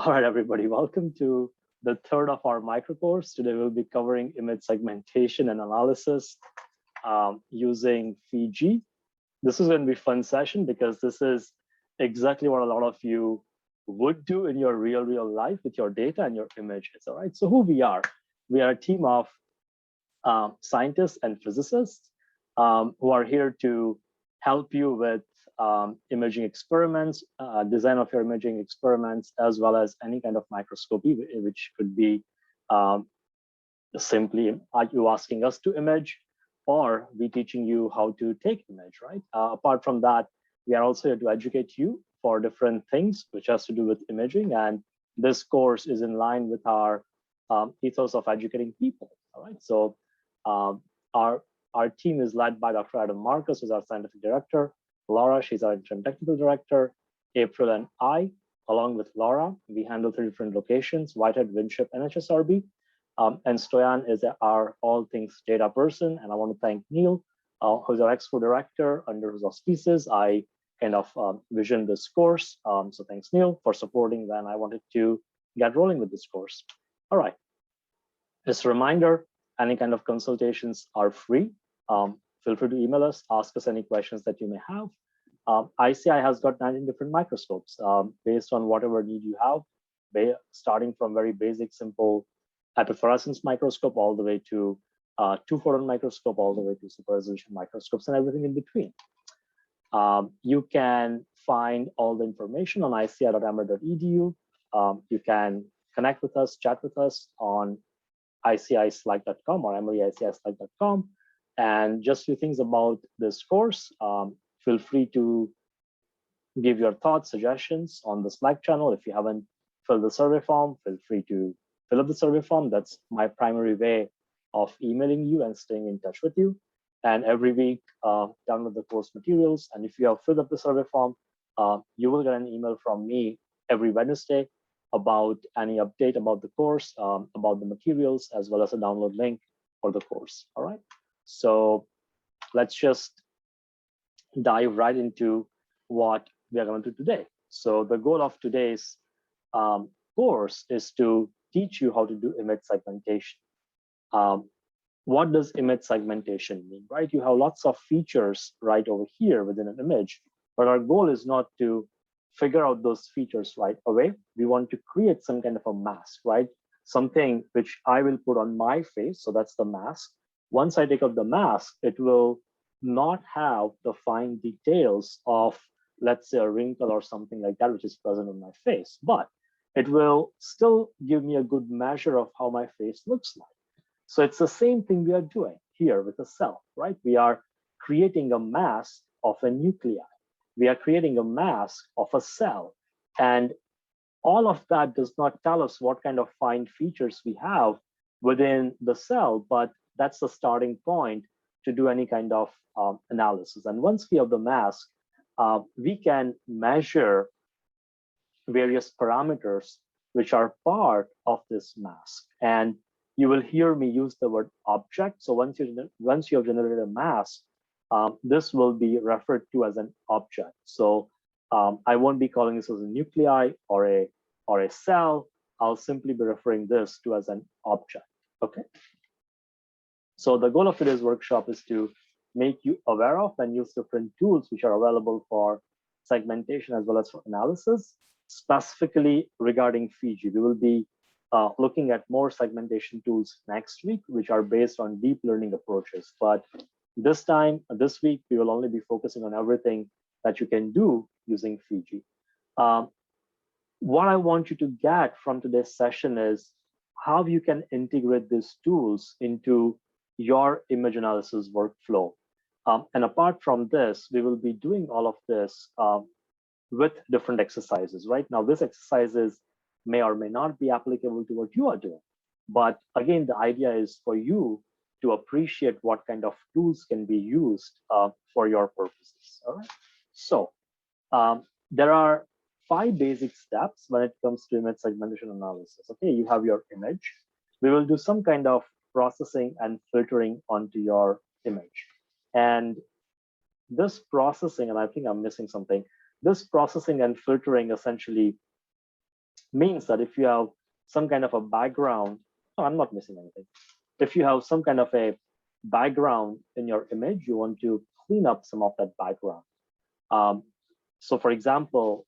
All right, everybody, welcome to the third of our micro course. Today we'll be covering image segmentation and analysis using Fiji. This is going to be a fun session because this is exactly what a lot of you would do in your real life with your data and your images. All right, so who we are a team of scientists and physicists who are here to help you with imaging experiments, design of your imaging experiments, as well as any kind of microscopy, which could be simply are you asking us to image, or we teaching you how to take image, right? Apart from that, we are also here to educate you for different things which has to do with imaging. And this course is in line with our ethos of educating people, all right? So our team is led by Dr. Adam Marcus, who's our scientific director. Laura, she's our interim technical director. April and I, along with Laura, we handle 3 different locations: Whitehead, Winship, and HSRB. And Stoyan is our all things data person. And I want to thank Neil, who's our expo director, under whose auspices I kind of visioned this course. So thanks, Neil, for supporting when I wanted to get rolling with this course. All right. Just a reminder, any kind of consultations are free. Feel free to email us, ask us any questions that you may have. ICI has got 19 different microscopes based on whatever need you have, starting from very basic, simple epifluorescence microscope all the way to 2-photon microscope, all the way to super resolution microscopes and everything in between. You can find all the information on ici.emory.edu. You can connect with us, chat with us on ICISlack.com or emory.ici.slack.com. And just a few things about this course. Feel free to give your thoughts, suggestions on the Slack channel. If you haven't filled the survey form, feel free to fill up the survey form. That's my primary way of emailing you and staying in touch with you. And every week, download the course materials. And if you have filled up the survey form, you will get an email from me every Wednesday about any update about the course, about the materials, as well as a download link for the course. All right. So let's just dive right into what we are going to do today. So the goal of today's course is to teach you how to do image segmentation. What does image segmentation mean, right? You have lots of features right over here within an image, but our goal is not to figure out those features right away. We want to create some kind of a mask, right? Something which I will put on my face, so that's the mask. Once I take out the mask, it will not have the fine details of, let's say, a wrinkle or something like that, which is present on my face, but it will still give me a good measure of how my face looks like. So it's the same thing we are doing here with a cell, right? We are creating a mask of a nuclei. We are creating a mask of a cell. And all of that does not tell us what kind of fine features we have within the cell, but that's the starting point to do any kind of analysis. And once we have the mask, we can measure various parameters which are part of this mask. And you will hear me use the word object. So once you have generated a mask, this will be referred to as an object. So I won't be calling this as a nuclei or a cell. I'll simply be referring this to as an object. Okay. So the goal of today's workshop is to make you aware of and use different tools which are available for segmentation as well as for analysis, specifically regarding Fiji. We will be looking at more segmentation tools next week, which are based on deep learning approaches. But this week, we will only be focusing on everything that you can do using Fiji. What I want you to get from today's session is how you can integrate these tools into your image analysis workflow. And apart from this, we will be doing all of this with different exercises. Right now, these exercises may or may not be applicable to what you are doing. But again, the idea is for you to appreciate what kind of tools can be used for your purposes. All right. So there are 5 basic steps when it comes to image segmentation analysis. Okay, you have your image. We will do some kind of processing and filtering onto your image. And this processing, and I think I'm missing something, this processing and filtering essentially means that if you have some kind of a background, oh, I'm not missing anything. If you have some kind of a background in your image, you want to clean up some of that background. So for example,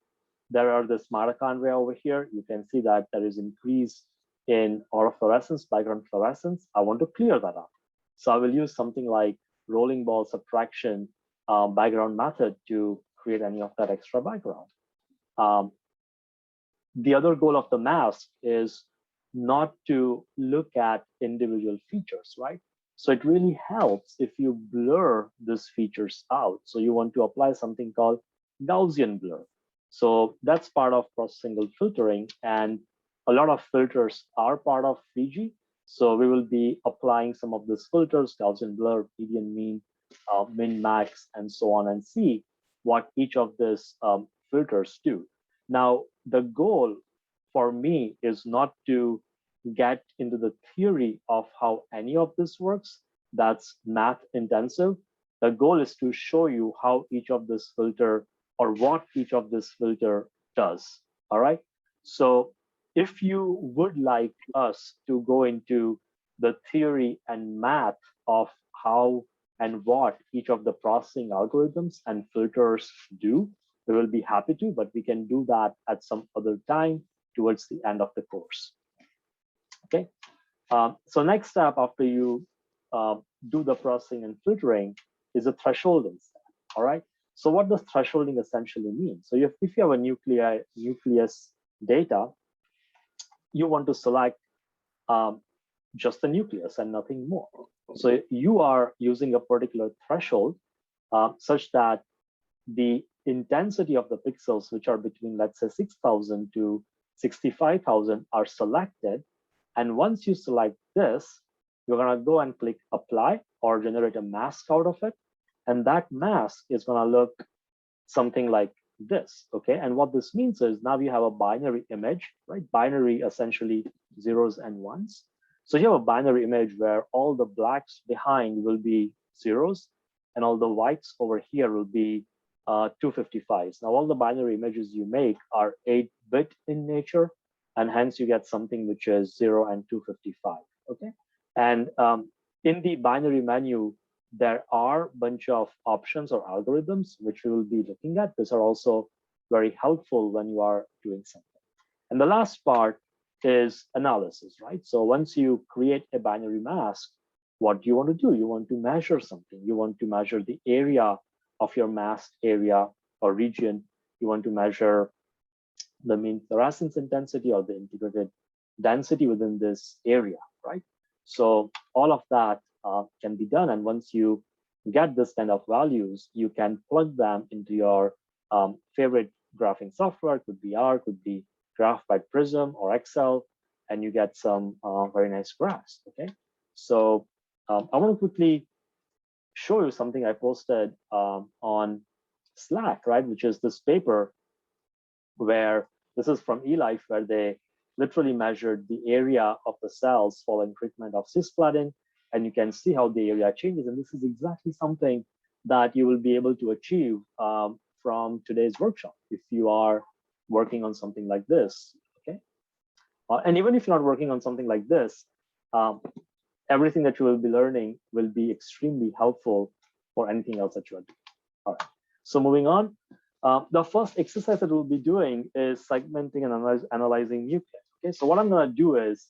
there are this mitochondria over here. You can see that there is increase in autofluorescence, background fluorescence. I want to clear that up. So I will use something like rolling ball subtraction background method to create any of that extra background. The other goal of the mask is not to look at individual features, right? So it really helps if you blur these features out. So you want to apply something called Gaussian blur. So that's part of cross-signal filtering, and a lot of filters are part of Fiji. So we will be applying some of these filters, Gaussian blur, median, mean, min, max, and so on, and see what each of these filters do. Now, the goal for me is not to get into the theory of how any of this works. That's math intensive. The goal is to show you how each of this filter or what each of this filter does. All right. So if you would like us to go into the theory and math of how and what each of the processing algorithms and filters do, we will be happy to, but we can do that at some other time towards the end of the course. Okay. So next step after you do the processing and filtering is a thresholding step. All right. So what does thresholding essentially mean? So if you have a nucleus data, you want to select just the nucleus and nothing more. So you are using a particular threshold such that the intensity of the pixels, which are between, let's say, 6,000 to 65,000, are selected. And once you select this, you're going to go and click apply or generate a mask out of it. And that mask is going to look something like this. Okay. And what this means is now you have a binary image, right? Binary, essentially zeros and ones. So you have a binary image where all the blacks behind will be zeros and all the whites over here will be 255s. Now, all the binary images you make are 8-bit in nature, and hence you get something which is 0 and 255. Okay. And in the binary menu, there are a bunch of options or algorithms which we will be looking at. These are also very helpful when you are doing something. And the last part is analysis, right? So once you create a binary mask, what do you want to do? You want to measure something. You want to measure the area of your masked area or region. You want to measure the mean fluorescence intensity or the integrated density within this area, right? So all of that can be done. And once you get this kind of values, you can plug them into your favorite graphing software. It could be R, could be Graph by Prism or Excel, and you get some very nice graphs. Okay. So I want to quickly show you something I posted on Slack, right? Which is this paper where this is from eLife, where they literally measured the area of the cells following treatment of cisplatin, and you can see how the area changes. And this is exactly something that you will be able to achieve from today's workshop if you are working on something like this. Okay. And even if you're not working on something like this, everything that you will be learning will be extremely helpful for anything else that you are doing. All right. So moving on, the first exercise that we'll be doing is segmenting and analyzing nuclei. Okay. So what I'm going to do is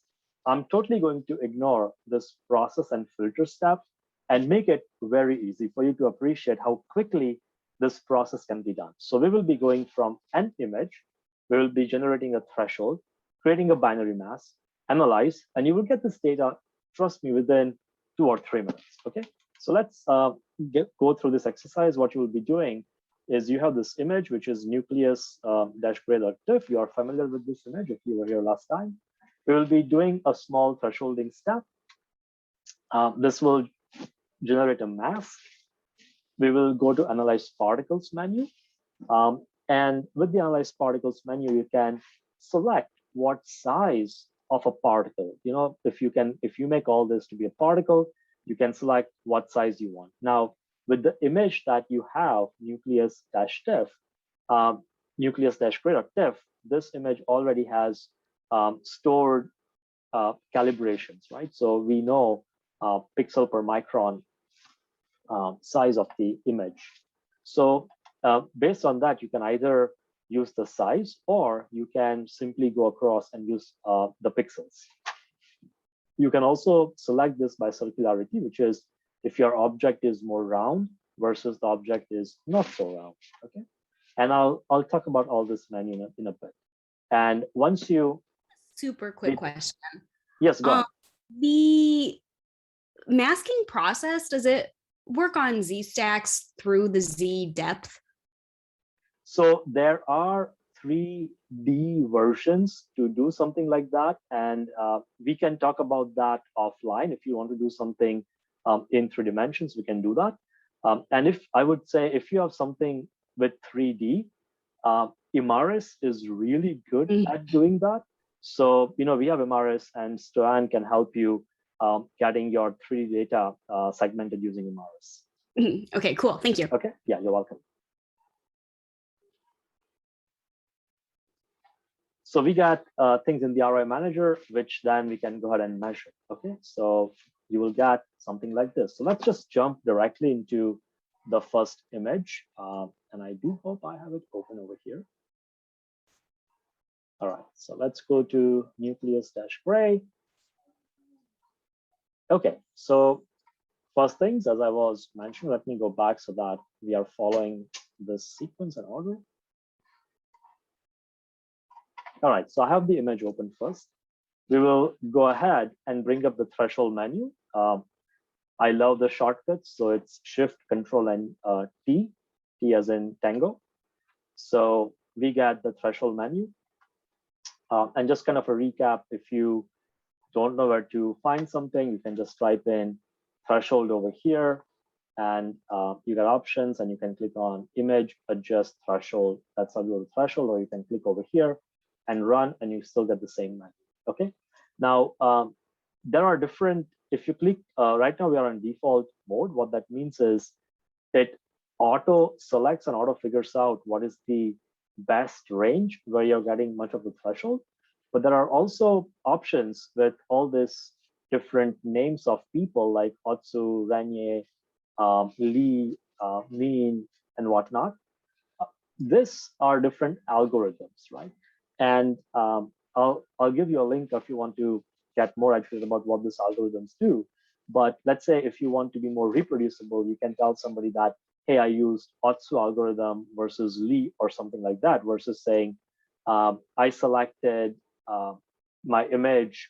I'm totally going to ignore this process and filter step and make it very easy for you to appreciate how quickly this process can be done. So we will be going from an image, we will be generating a threshold, creating a binary mask, analyze, and you will get this data, trust me, within 2 or 3 minutes. Okay. So let's go through this exercise. What you will be doing is you have this image, which is nucleus-gray.tif. You are familiar with this image if you were here last time. We will be doing a small thresholding step. This will generate a mask. We will go to Analyze Particles menu. And with the Analyze Particles menu, you can select what size of a particle. You know, if you make all this to be a particle, you can select what size you want. Now, with the image that you have, nucleus-tif, nucleus-gray.tif, this image already has stored calibrations, right? So we know pixel per micron size of the image. So based on that, you can either use the size or you can simply go across and use the pixels. You can also select this by circularity, which is if your object is more round versus the object is not so round. Okay, and I'll talk about all this menu in a bit. And once you super quick question. Yes, go ahead. The masking process, does it work on Z stacks through the Z depth? So there are 3D versions to do something like that, and we can talk about that offline. If you want to do something in 3 dimensions, we can do that. And if I would say if you have something with 3D, Imaris is really good at doing that. So we have Imaris, and Stoyan can help you getting your 3D data segmented using Imaris. Okay, cool. Thank you. Okay, yeah, you're welcome. So we got things in the Roi Manager, which then we can go ahead and measure. Okay, so you will get something like this. So let's just jump directly into the first image. And I do hope I have it open over here. All right, so let's go to Nucleus-Gray. Okay, so first things, as I was mentioning, let me go back so that we are following this sequence and order. All right, so I have the image open first. We will go ahead and bring up the threshold menu. I love the shortcuts, so it's Shift, Control, and T as in Tango. So we get the threshold menu. And just kind of a recap, if you don't know where to find something, you can just type in threshold over here, and you got options, and you can click on Image, Adjust Threshold. That's how you go to threshold, or you can click over here and run, and you still get the same menu. Okay. Now, there are different, if you click, right now we are on default mode. What that means is it auto selects and auto figures out what is the best range where you're getting much of the threshold. But there are also options with all these different names of people like Otsu, Renier, Lee, Mean, and whatnot. These are different algorithms, right? And I'll give you a link if you want to get more educated about what these algorithms do. But let's say if you want to be more reproducible, you can tell somebody that, hey, I used Otsu algorithm versus Lee or something like that, versus saying, I selected my image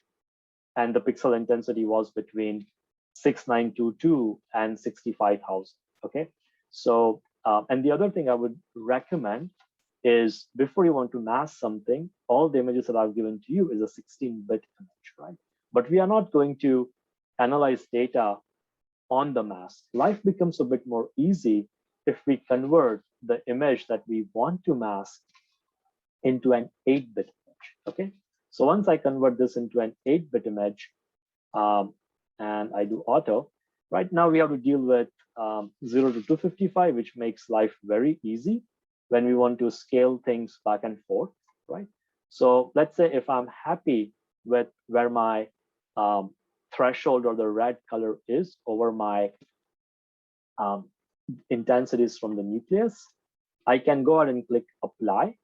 and the pixel intensity was between 6922 and 65,000. Okay. So, and the other thing I would recommend is before you want to mask something, all the images that I've given to you is a 16-bit image, right? But we are not going to analyze data on the mask. Life becomes a bit more easy if we convert the image that we want to mask into an 8-bit image, okay? So once I convert this into an 8-bit image, and I do auto, right now we have to deal with 0 to 255, which makes life very easy when we want to scale things back and forth, right? So let's say if I'm happy with where my threshold or the red color is over my intensities from the nucleus, I can go ahead and click apply.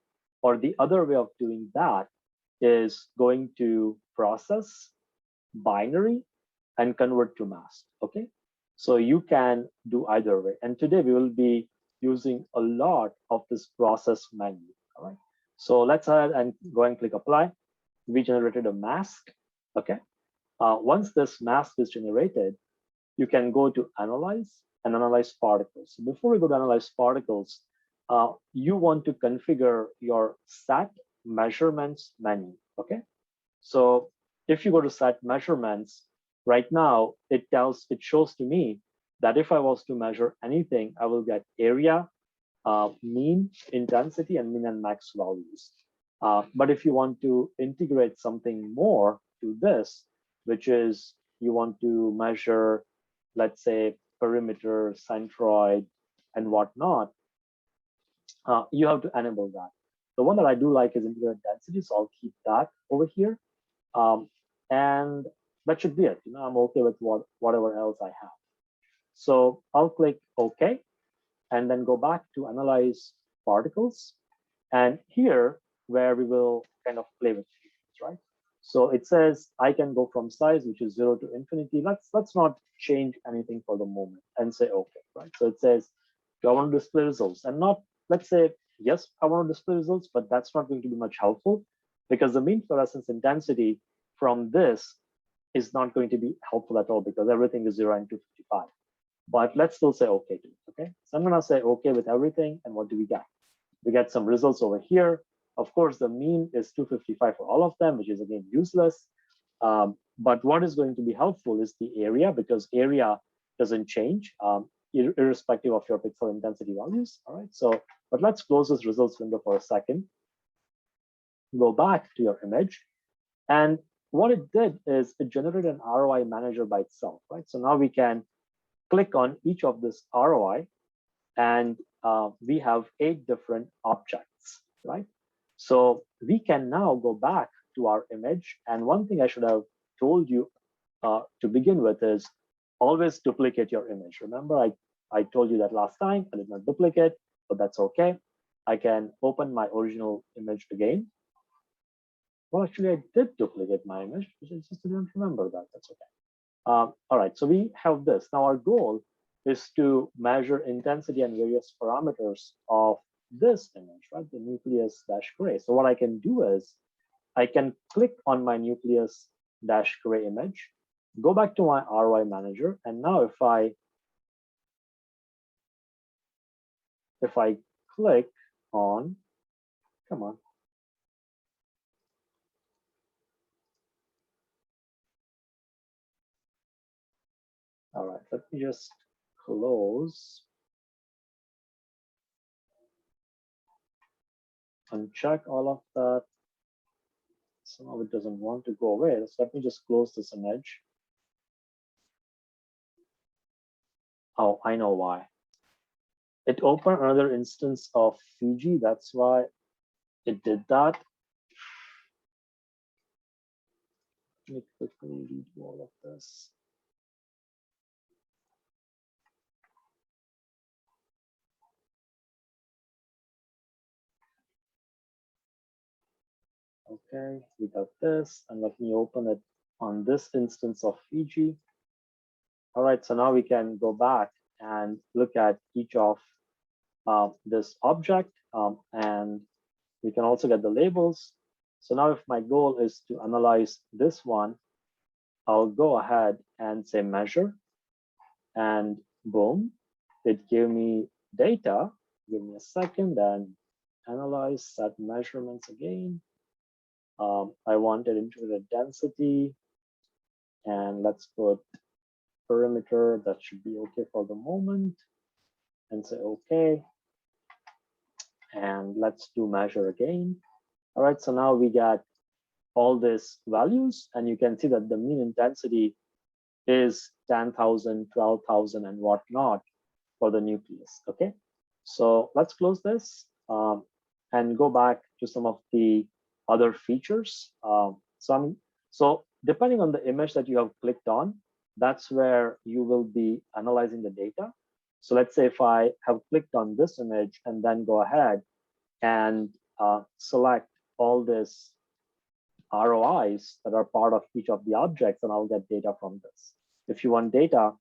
Or the other way of doing that is going to process, binary, and convert to mask, okay? So you can do either way. And today we will be using a lot of this process menu, all right? So let's ahead and go and click apply. We generated a mask, okay? Once this mask is generated, you can go to analyze and analyze particles. So before we go to analyze particles, you want to configure your set measurements menu, okay? So if you go to set measurements, right now it shows to me that if I was to measure anything, I will get area, mean, intensity, and min and max values. But if you want to integrate something more to this, which is you want to measure, let's say, perimeter, centroid, and whatnot, you have to enable that. The one that I do like is integrated density, so I'll keep that over here. And that should be it. I'm okay with whatever else I have. So I'll click OK, and then go back to analyze particles. And here, where we will kind of play with features, right? So it says I can go from size, which is 0 to infinity. Let's not change anything for the moment and say OK, right? So it says, do I want to display results? And not, let's say, yes, I want to display results, but that's not going to be much helpful because the mean fluorescence intensity from this is not going to be helpful at all because everything is 0 and 255. But let's still say OK to it, okay? So I'm gonna say OK with everything, and what do we get? We get some results over here. Of course, the mean is 255 for all of them, which is again useless. But what is going to be helpful is the area, because area doesn't change irrespective of your pixel intensity values. All right, so, but let's close this results window for a second. Go back to your image. And what it did is it generated an ROI manager by itself, right? So now we can click on each of this ROI, and we have 8 different objects, right? So we can now go back to our image. And one thing I should have told you to begin with is always duplicate your image. Remember, I told you that last time. I did not duplicate, but that's okay. I can open my original image again. Well, actually, I did duplicate my image, which I just didn't remember that. That's okay. All right, so we have this. Now our goal is to measure intensity and various parameters of this image, right? The nucleus-gray. So what I can do is I can click on my nucleus-gray image, go back to my ROI manager, and now if I click on, come on. All right, let me just close and check all of that. Somehow it doesn't want to go away. So let me just close this image. Oh, I know why. It opened another instance of Fiji. That's why it did that. Let me quickly read all of this. Okay, we got this, and let me open it on this instance of Fiji. All right, so now we can go back and look at each of this object, and we can also get the labels. So now if my goal is to analyze this one, I'll go ahead and say measure, and boom, it gave me data. Give me a second and analyze, set measurements again. I wanted integrated density, and let's put perimeter. That should be okay for the moment, and say okay. And let's do measure again. All right, so now we got all these values, and you can see that the mean intensity is 10,000, 12,000, and whatnot for the nucleus. Okay, so let's close this and go back to some of the other features. So depending on the image that you have clicked on, that's where you will be analyzing the data. So let's say if I have clicked on this image and then go ahead and select all this ROIs that are part of each of the objects, and I'll get data from this. If you want data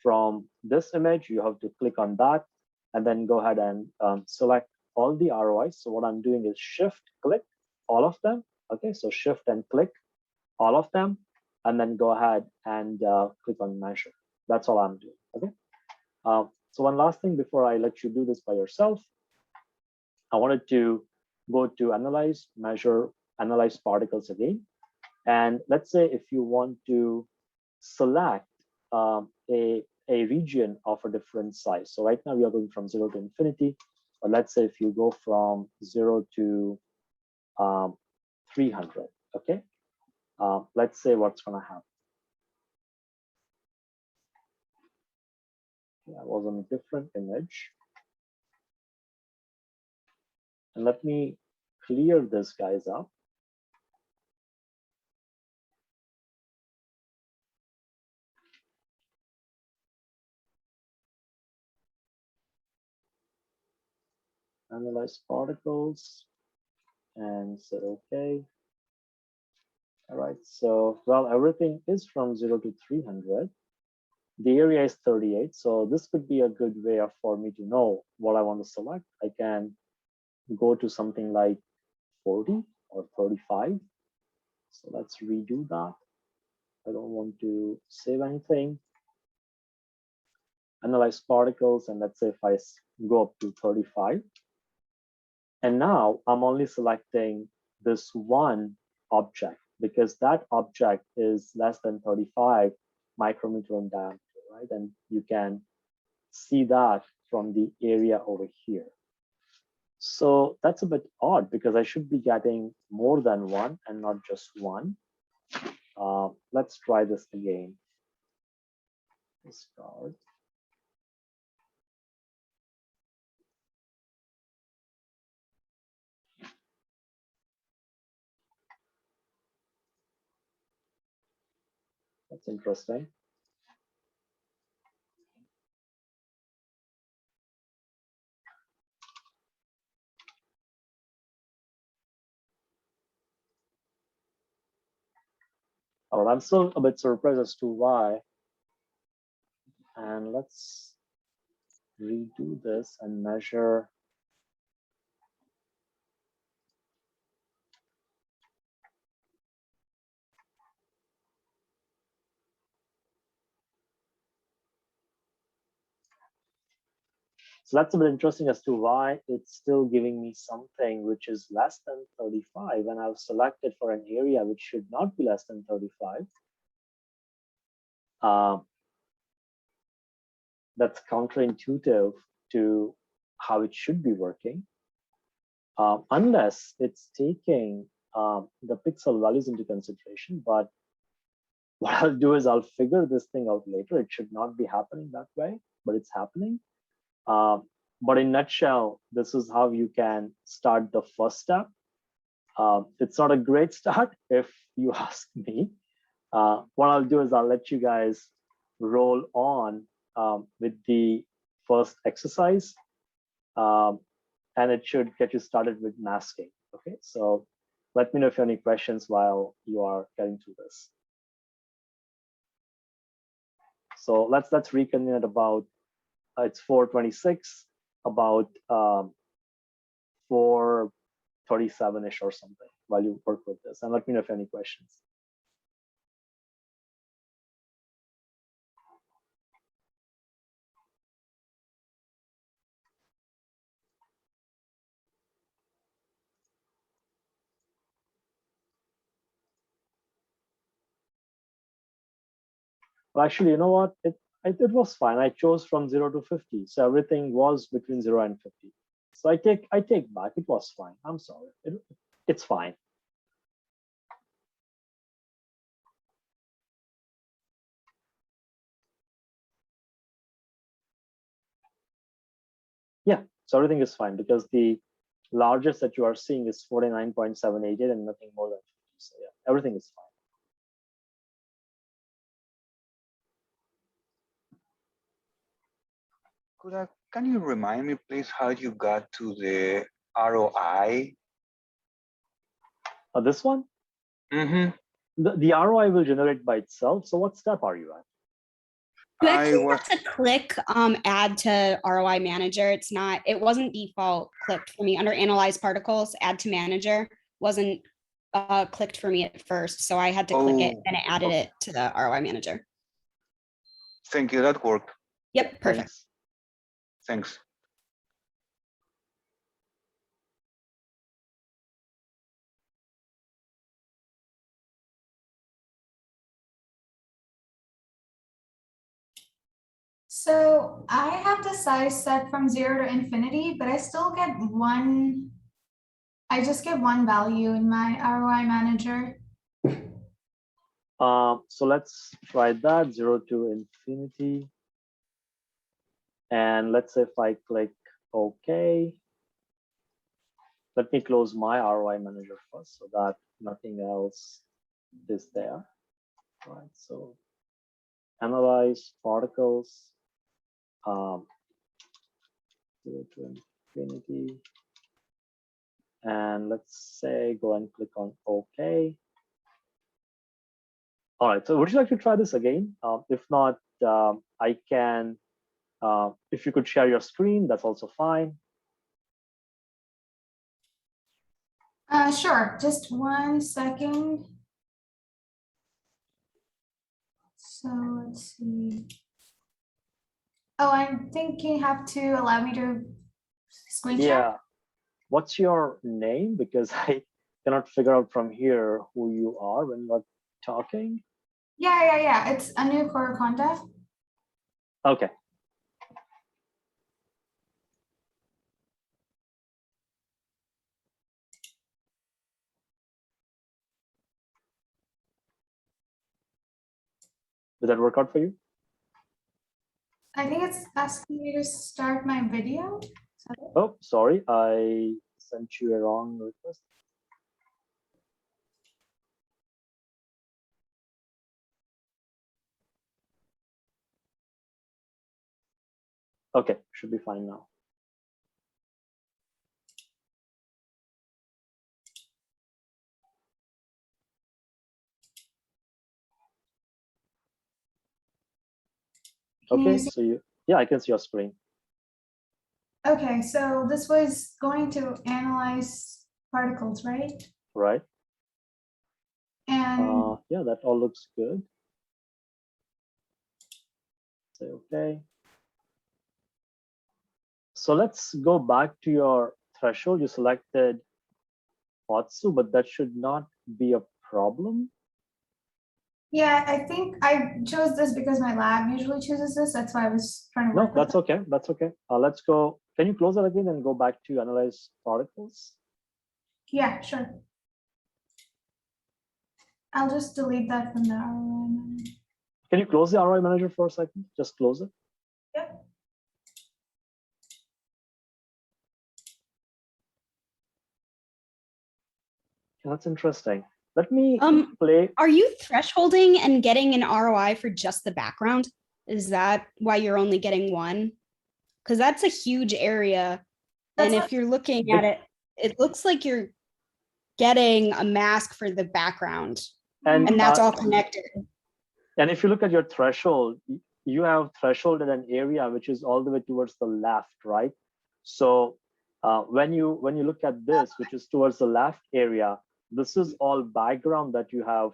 from this image, you have to click on that and then go ahead and select all the ROIs. So what I'm doing is shift click all of them. Okay, so shift and click all of them, and then go ahead and click on measure. That's all I'm doing. Okay. So one last thing before I let you do this by yourself, I wanted to go to analyze, measure, analyze particles again. And let's say if you want to select a region of a different size. So right now we are going from 0 to infinity, but let's say if you go from 0 to 300, okay? Let's say what's gonna happen. That was on a different image. And let me clear this guys up. Analyze particles and say okay. All right, so well, everything is from 0 to 300. The area is 38, so this could be a good way for me to know what I want to select. I can go to something like 40 or 35. So let's redo that. I don't want to save anything. Analyze particles, and let's say if I go up to 35. And now I'm only selecting this one object because that object is less than 35 micrometer in diameter, right? And you can see that from the area over here. So that's a bit odd because I should be getting more than one and not just one. Let's try this again. Start. That's interesting. Oh, I'm still a bit surprised as to why. And let's redo this and measure. So that's a bit interesting as to why it's still giving me something which is less than 35, and I've selected for an area which should not be less than 35. That's counterintuitive to how it should be working, unless it's taking the pixel values into consideration. But what I'll do is I'll figure this thing out later. It should not be happening that way, but it's happening. But in a nutshell, this is how you can start the first step. It's not a great start if you ask me. What I'll do is I'll let you guys roll on with the first exercise, and it should get you started with masking. Okay, so let me know if you have any questions while you are getting through this. So let's reconvene at about it's 4:26, about 4:37-ish or something while you work with this, and let me know if you have any questions. Well, actually, you know what? It was fine. I chose from 0 to 50, so everything was between 0 and 50. So I take back. It was fine. I'm sorry. It's fine. Yeah. So everything is fine because the largest that you are seeing is 49.788 and nothing more than 50. So yeah, everything is fine. Can you remind me, please, how you got to the ROI? This one? Mm-hmm. The ROI will generate by itself. So what step are you at? You actually have to click add to ROI Manager. It wasn't default clicked for me under Analyze Particles. Add to Manager wasn't clicked for me at first. So I had to click it and it added it to the ROI Manager. Thank you. That worked. Yep, perfect. Thanks. So I have the size set from 0 to infinity, but I still get one. I just get one value in my ROI Manager. So let's try that, 0 to infinity. And let's say if I click OK, let me close my ROI manager first so that nothing else is there. All right, so analyze particles, 0 to infinity. And let's say go and click on OK. All right, so would you like to try this again? If not, I can, if you could share your screen, that's also fine. Sure, just 1 second. So let's see. Oh, I think you have to allow me to screen share. Yeah. What's your name? Because I cannot figure out from here who you are when we're talking. Yeah. It's Anu Korakonda. Okay. Did that work out for you? I think it's asking me to start my video. Oh, sorry, I sent you a wrong request. Okay, should be fine now. Okay, so yeah, I can see your screen. Okay, so this was going to analyze particles, right? Right. And yeah, that all looks good. Say okay. So let's go back to your threshold. You selected Otsu, but that should not be a problem. yeah, I think I chose this because my lab usually chooses this. That's why I was trying to work. No, that's okay. That's okay. Let's go. Can you close that again and go back to analyze particles? Yeah, sure. I'll just delete that from the ROI manager. Can you close the ROI manager for a second? Just close it. Yep. That's interesting. Let me play. Are you thresholding and getting an ROI for just the background? Is that why you're only getting one? Because that's a huge area. And if you're looking at it, it looks like you're getting a mask for the background. And that's all connected. And if you look at your threshold, you have threshold at an area which is all the way towards the left, right? So when you look at this, which is towards the left area, this is all background that you have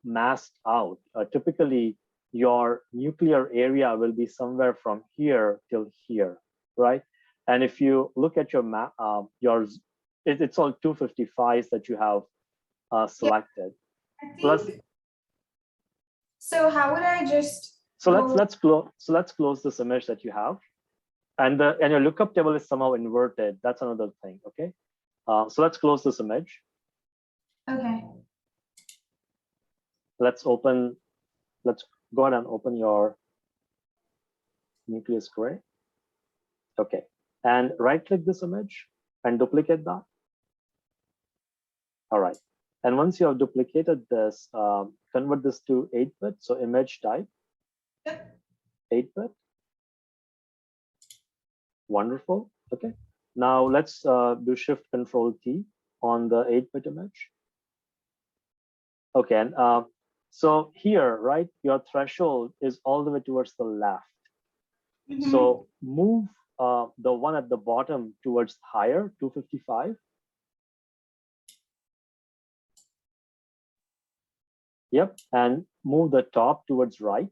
masked out. Typically, your nuclear area will be somewhere from here till here, right? And if you look at your map, it's all 255s that you have selected. Plus, so how would I just? So let's close this image that you have, and your lookup table is somehow inverted. That's another thing. Okay, so let's close this image. Okay. Let's go ahead and open your Nucleus gray. Okay, and right-click this image and duplicate that. All right, and once you have duplicated this, convert this to 8-bit. So image type. Yep. 8-bit. Wonderful. Okay. Now let's do Shift Control T on the 8-bit image. Okay, and so here, right, your threshold is all the way towards the left. So move the one at the bottom towards higher, 255. Yep, and move the top towards right.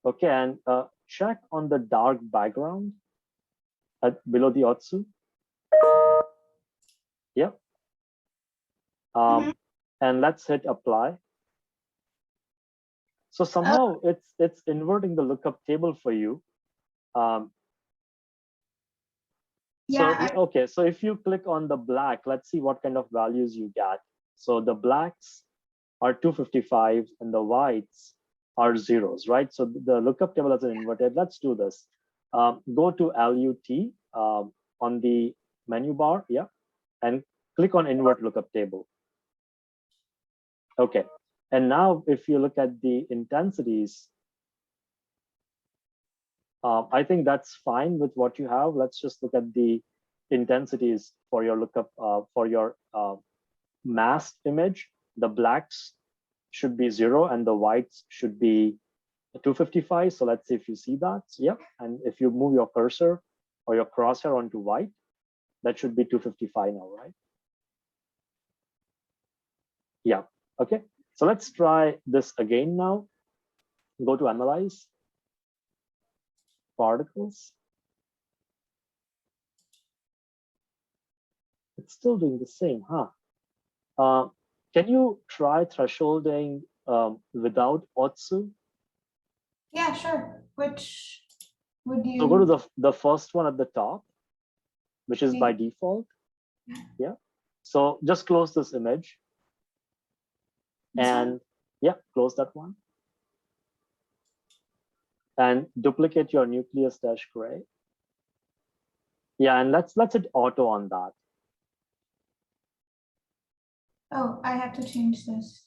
Okay, and check on the dark background below the Otsu. Yep. And let's hit apply. So somehow it's inverting the lookup table for you. Okay, so if you click on the black, let's see what kind of values you get. So the blacks are 255 and the whites are zeros, right? So the lookup table is inverted. Let's do this. go to LUT on the menu bar, yeah, and click on Invert Lookup Table. Okay, and now if you look at the intensities, I think that's fine with what you have. Let's just look at the intensities for your lookup for your masked image. The blacks should be 0 and the whites should be 255. So let's see if you see that. Yep. And if you move your cursor or your crosshair onto white, that should be 255 now, right? Yeah. Okay. So let's try this again now. Go to Analyze, Particles. It's still doing the same, huh? Can you try thresholding without Otsu? Yeah, sure. Which would you? So go to the first one at the top, which is by default. Yeah. So just close this image. And yeah, close that one. And duplicate your nucleus dash gray. Yeah, and let's hit auto on that. Oh, I have to change this.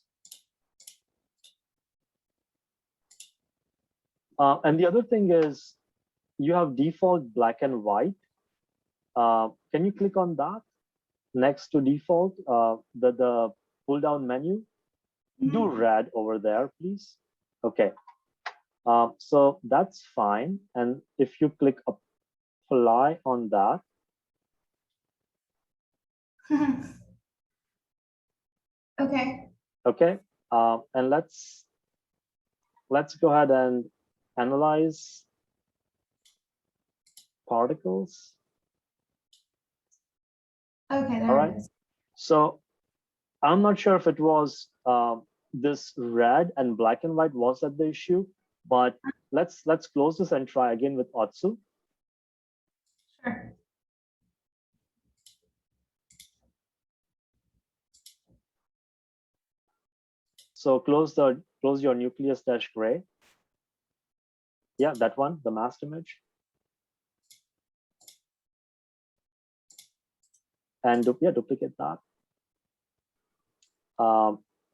And the other thing is you have default black and white. Can you click on that next to default, the pull down menu? Do red over there, please. Okay. So that's fine. And if you click apply on that. Okay. Okay. And let's go ahead and analyze particles. Okay, there All right. it is. So I'm not sure if it was this red and black and white was that the issue, but let's close this and try again with Otsu. Sure. So close your nucleus dash gray. Yeah, that one, the masked image. And yeah, duplicate that.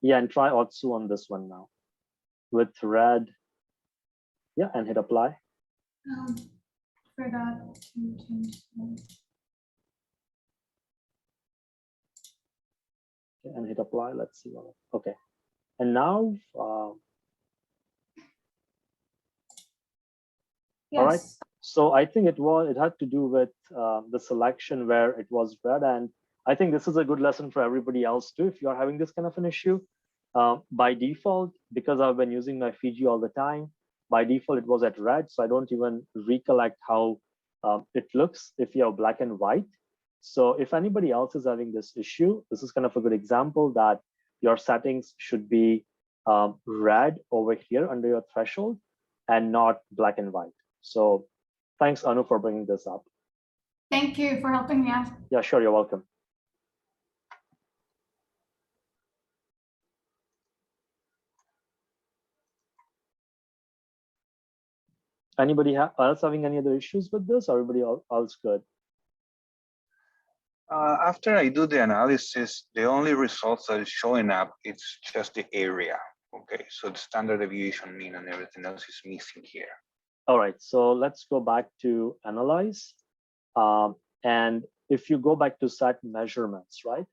Yeah, and try Otsu on this one now with red. Yeah, and hit apply. Forgot to change this. Okay, and hit apply. Let's see what. Okay, and now. Yes. All right. So I think it had to do with the selection where it was red, and I think this is a good lesson for everybody else too. If you are having this kind of an issue, by default, because I've been using my Fiji all the time, by default it was at red, so I don't even recollect how it looks if you have black and white. So if anybody else is having this issue, this is kind of a good example that your settings should be red over here under your threshold and not black and white. So thanks, Anu, for bringing this up. Thank you for helping me out. Yeah, sure, you're welcome. Anybody else having any other issues with this? Everybody else good? After I do the analysis, the only results that is showing up, it's just the area. Okay, so the standard deviation mean and everything else is missing here. All right, so let's go back to analyze. And if you go back to set measurements, right?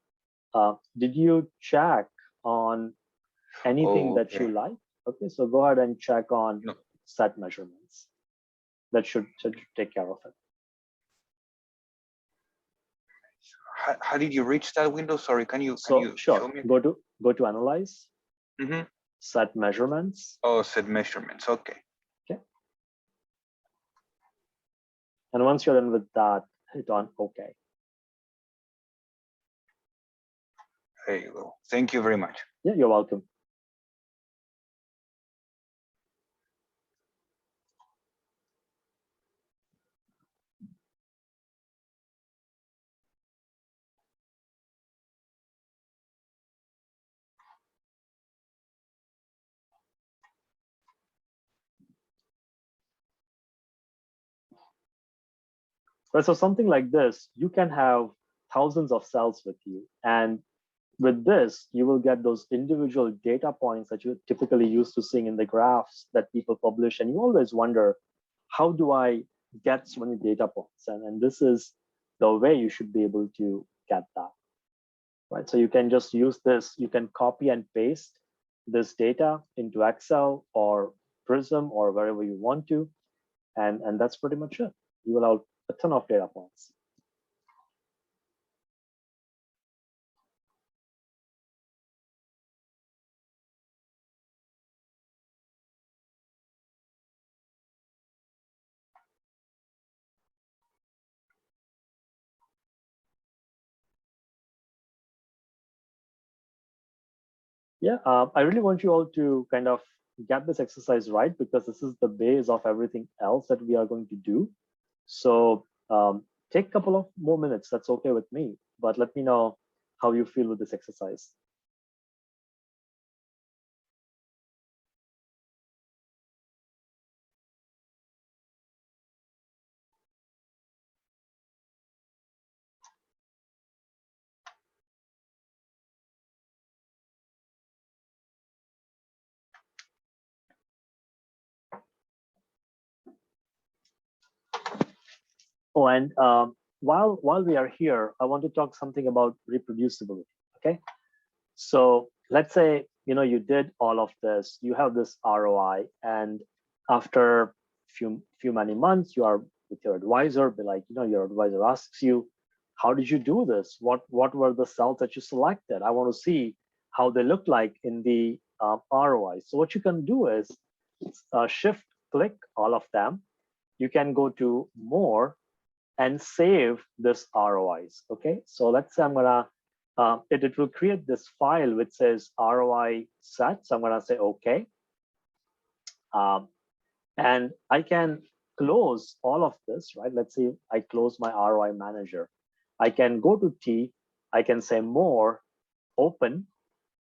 Did you check on anything that you like? Okay, so go ahead and check on set measurements. That should take care of it. How did you reach that window? Sorry, can you sure, show me? Go to analyze. Set measurements. Oh, set measurements. Okay. Okay. And once you're done with that, hit on OK. There you go. Thank you very much. Yeah, you're welcome. Right, so something like this, you can have thousands of cells with you. And with this, you will get those individual data points that you're typically used to seeing in the graphs that people publish. And you always wonder, how do I get so many data points? And this is the way you should be able to get that. Right, so you can just use this, you can copy and paste this data into Excel or Prism or wherever you want to. And that's pretty much it. You will have a ton of data points. Yeah, I really want you all to kind of get this exercise right, because this is the base of everything else that we are going to do. So take a couple of more minutes. That's okay with me, but let me know how you feel with this exercise. Oh, and while we are here, I want to talk something about reproducibility. Okay, so let's say you did all of this, you have this ROI, and after few many months, you are with your advisor. Be like, your advisor asks you, how did you do this? What were the cells that you selected? I want to see how they look like in the ROI. So what you can do is shift click all of them. You can go to more and save this ROIs. Okay, so let's say I'm gonna it will create this file which says ROI set. So I'm gonna say okay, and I can close all of this, right? Let's say I close my ROI manager. I can go to T, I can say more, open.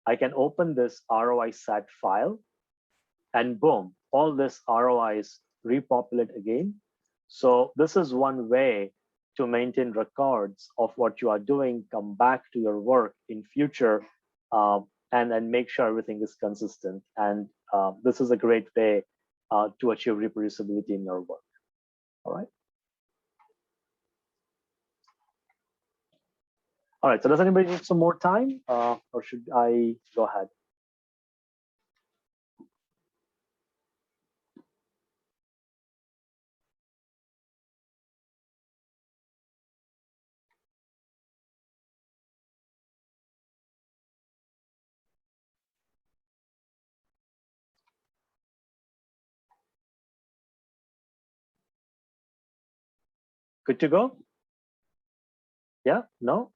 I can open this ROI set file, and boom, all this ROIs repopulate again. So this is one way to maintain records of what you are doing, come back to your work in future, and then make sure everything is consistent. And this is a great way to achieve reproducibility in your work. All right. All right, so does anybody need some more time, or should I go ahead? Good to go? Yeah, no?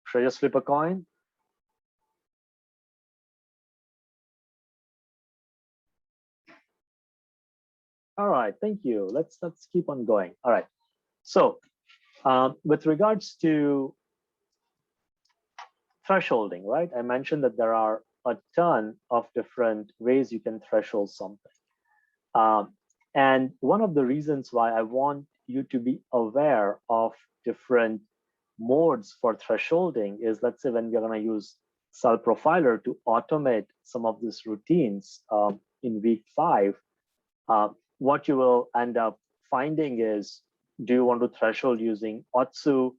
Should I just flip a coin? All right, thank you. Let's keep on going. All right, so with regards to thresholding, right? I mentioned that there are a ton of different ways you can threshold something. And one of the reasons why I want you to be aware of different modes for thresholding is, let's say when we're going to use Cell Profiler to automate some of these routines in week 5, what you will end up finding is, do you want to threshold using OTSU,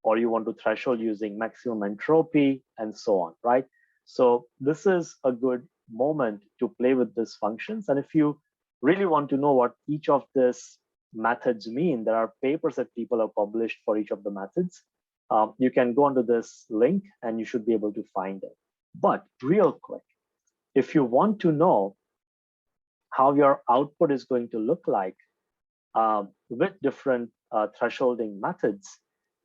or you want to threshold using maximum entropy, and so on, right? So this is a good moment to play with these functions. And if you really want to know what each of these methods mean, there are papers that people have published for each of the methods. You can go onto this link and you should be able to find it. But real quick, if you want to know how your output is going to look like with different thresholding methods,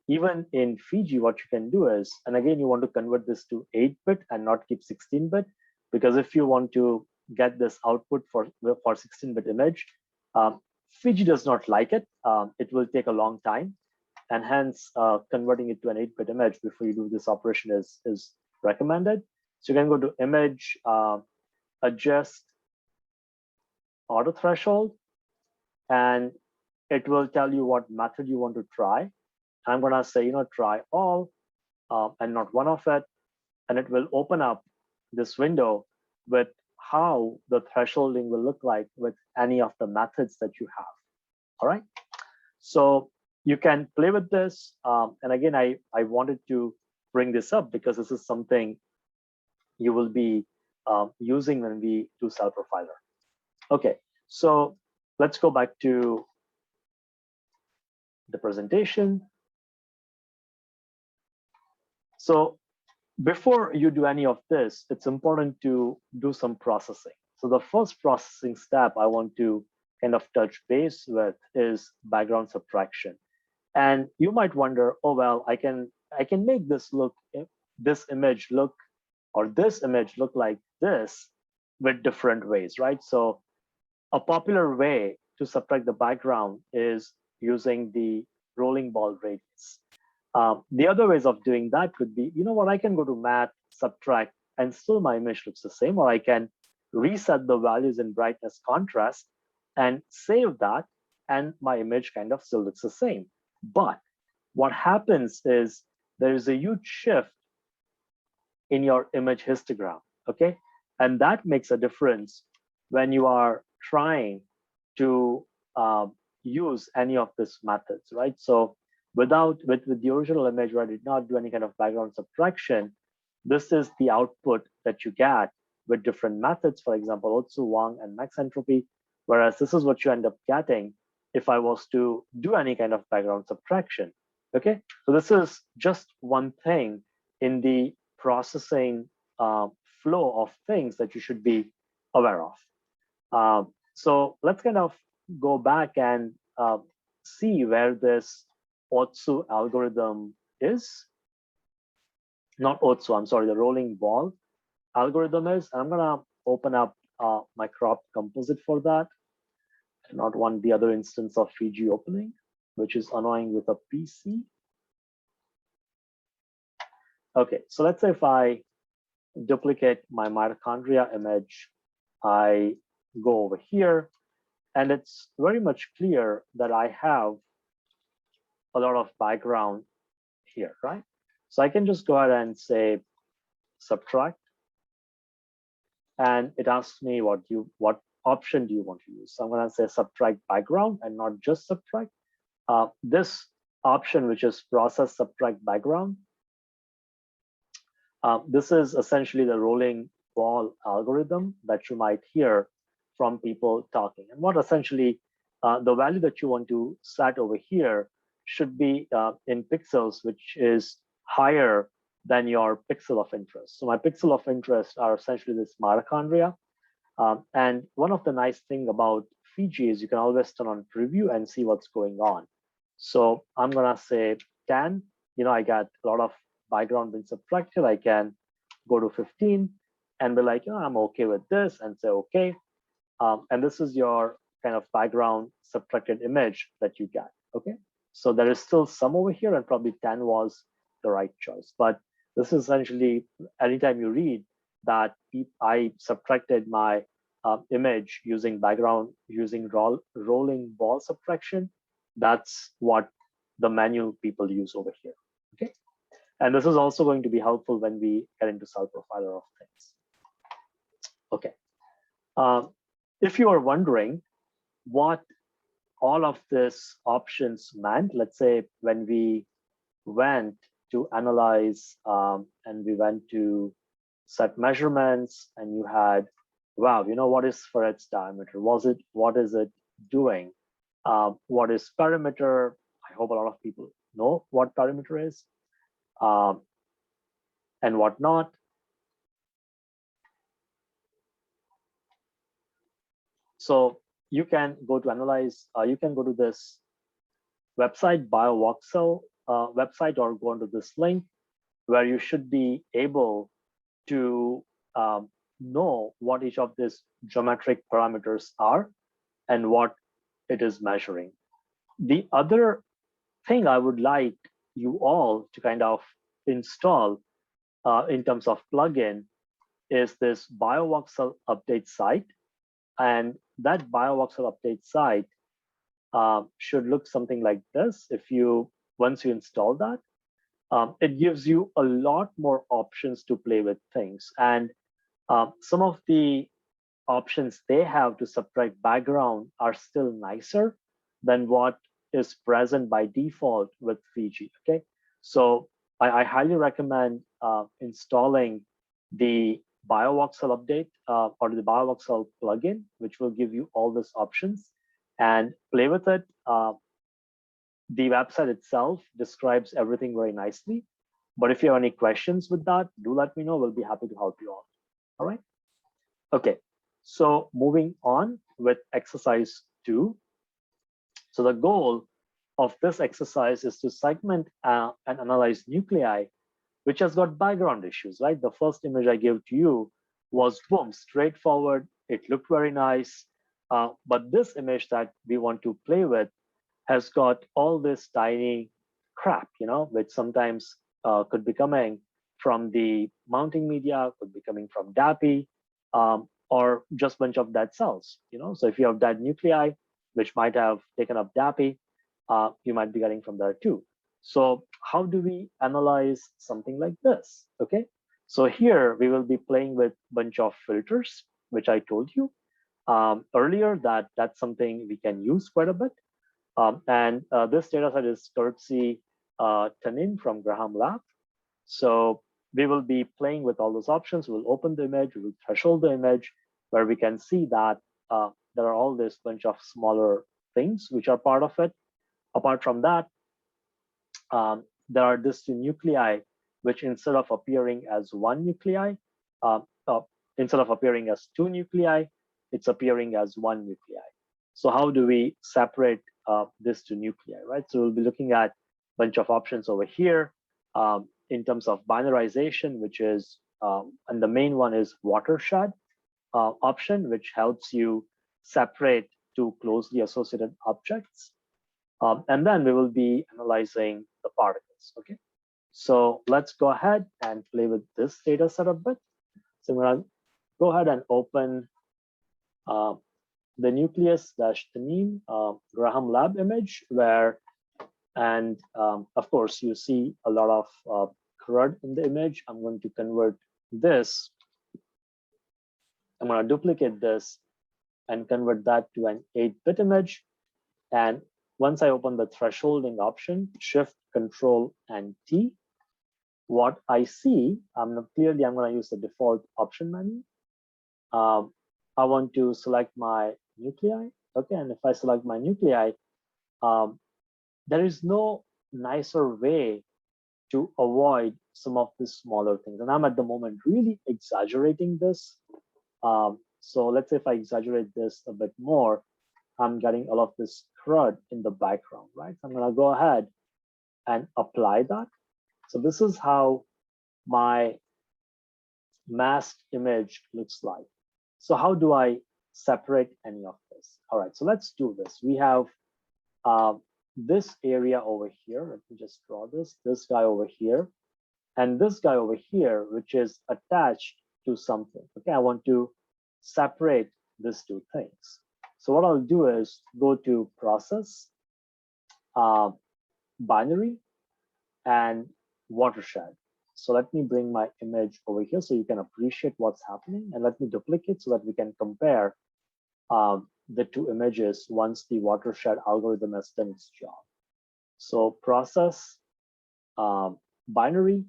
even in Fiji, what you can do is, and again, you want to convert this to 8-bit and not keep 16-bit, because if you want to get this output for 16-bit image, Fiji does not like it. It will take a long time, and hence converting it to an 8-bit image before you do this operation is recommended. So you can go to image, adjust auto threshold, and it will tell you what method you want to try. I'm going to say, try all and not one of it. And it will open up this window with how the thresholding will look like with any of the methods that you have. All right. So you can play with this. And again, I wanted to bring this up because this is something you will be using when we do Cell Profiler. Okay, so let's go back to the presentation. So before you do any of this, it's important to do some processing. So the first processing step I want to kind of touch base with is background subtraction. And you might wonder, oh, well, I can make this image look like this with different ways, right? So a popular way to subtract the background is using the rolling ball radius. The other ways of doing that could be, I can go to math, subtract, and still my image looks the same, or I can reset the values in brightness contrast and save that, and my image kind of still looks the same. But what happens is there is a huge shift in your image histogram, okay? And that makes a difference when you are trying to use any of these methods, right? So with the original image where I did not do any kind of background subtraction, this is the output that you get with different methods, for example, Otsu, Wang, and max entropy, whereas this is what you end up getting if I was to do any kind of background subtraction, okay? So this is just one thing in the processing flow of things that you should be aware of. So let's kind of go back and see where this Otsu algorithm is. Not Otsu, I'm sorry, the rolling ball algorithm is. I'm gonna open up my cropped composite for that. I do not want the other instance of Fiji opening, which is annoying with a PC. Okay, so let's say if I duplicate my mitochondria image, I go over here, and it's very much clear that I have a lot of background here, right? So I can just go ahead and say subtract, and it asks me what option do you want to use. So I'm going to say subtract background and not just subtract. This option, which is process subtract background, this is essentially the rolling ball algorithm that you might hear from people talking. And what essentially the value that you want to set over here should be in pixels, which is higher than your pixel of interest. So my pixel of interest are essentially this mitochondria. And one of the nice things about Fiji is you can always turn on preview and see what's going on. So I'm gonna say 10, I got a lot of background being subtracted. I can go to 15 and be like, I'm okay with this, and say okay. And this is your kind of background subtracted image that you get, okay? So there is still some over here, and probably 10 was the right choice. But this is essentially, anytime you read that I subtracted my image using rolling ball subtraction, that's what the manual people use over here, okay? And this is also going to be helpful when we get into Cell Profiler of things. Okay. If you are wondering what all of these options meant, let's say when we went to analyze and we went to set measurements, and you had, wow, what is Farrett's diameter? What is it doing? What is perimeter? I hope a lot of people know what perimeter is and whatnot. So you can go to analyze, you can go to this website, Biovoxel website, or go into this link where you should be able to know what each of these geometric parameters are and what it is measuring. The other thing I would like you all to kind of install in terms of plugin is this Biovoxel update site. And that Biovoxel update site should look something like this. Once you install that, it gives you a lot more options to play with things. And some of the options they have to subtract background are still nicer than what is present by default with Fiji. Okay, so I highly recommend installing the Biovoxel update or the Biovoxel plugin, which will give you all these options, and play with it. The website itself describes everything very nicely. But if you have any questions with that, do let me know. We'll be happy to help you out. All right. Okay. So moving on with exercise 2. So the goal of this exercise is to segment and analyze nuclei, which has got background issues, right? The first image I gave to you was, boom, straightforward. It looked very nice. But this image that we want to play with has got all this tiny crap, which sometimes could be coming from the mounting media, could be coming from DAPI, or just a bunch of dead cells. So if you have dead nuclei, which might have taken up DAPI, you might be getting from there too. So how do we analyze something like this? Okay, so here we will be playing with a bunch of filters, which I told you earlier that's something we can use quite a bit. And this data set is courtesy Tanin from Graham Lab. So we will be playing with all those options. We'll open the image, we will threshold the image, where we can see that there are all this bunch of smaller things which are part of it. Apart from that, there are these two nuclei, which instead of appearing as one nuclei, instead of appearing as two nuclei, it's appearing as one nuclei. So how do we separate this to nuclei, right? So we'll be looking at a bunch of options over here in terms of binarization, which is, and the main one is Watershed option, which helps you separate two closely associated objects. And then we will be analyzing the particles, okay? So let's go ahead and play with this data set a bit. So I'm gonna go ahead and open the Nucleus-Tanin Graham Lab image, and of course you see a lot of CRUD in the image. I'm going to convert this. I'm going to duplicate this and convert that to an 8-bit image. And once I open the thresholding option, Shift, Control, and T, what I see, clearly I'm going to use the default option menu. I want to select my nuclei. Okay, and if I select my nuclei, there is no nicer way to avoid some of the smaller things. And I'm at the moment really exaggerating this. So let's say if I exaggerate this a bit more, I'm getting all of this CRUD in the background, right? So I'm going to go ahead and apply that. So this is how my masked image looks like. So how do I separate any of this? All right, so let's do this. We have this area over here. Let me just draw this guy over here, and this guy over here, which is attached to something. Okay, I want to separate these two things. So what I'll do is go to Process, Binary, and Watershed. So let me bring my image over here so you can appreciate what's happening, and let me duplicate so that we can compare the two images once the Watershed algorithm has done its job. So Process, Binary,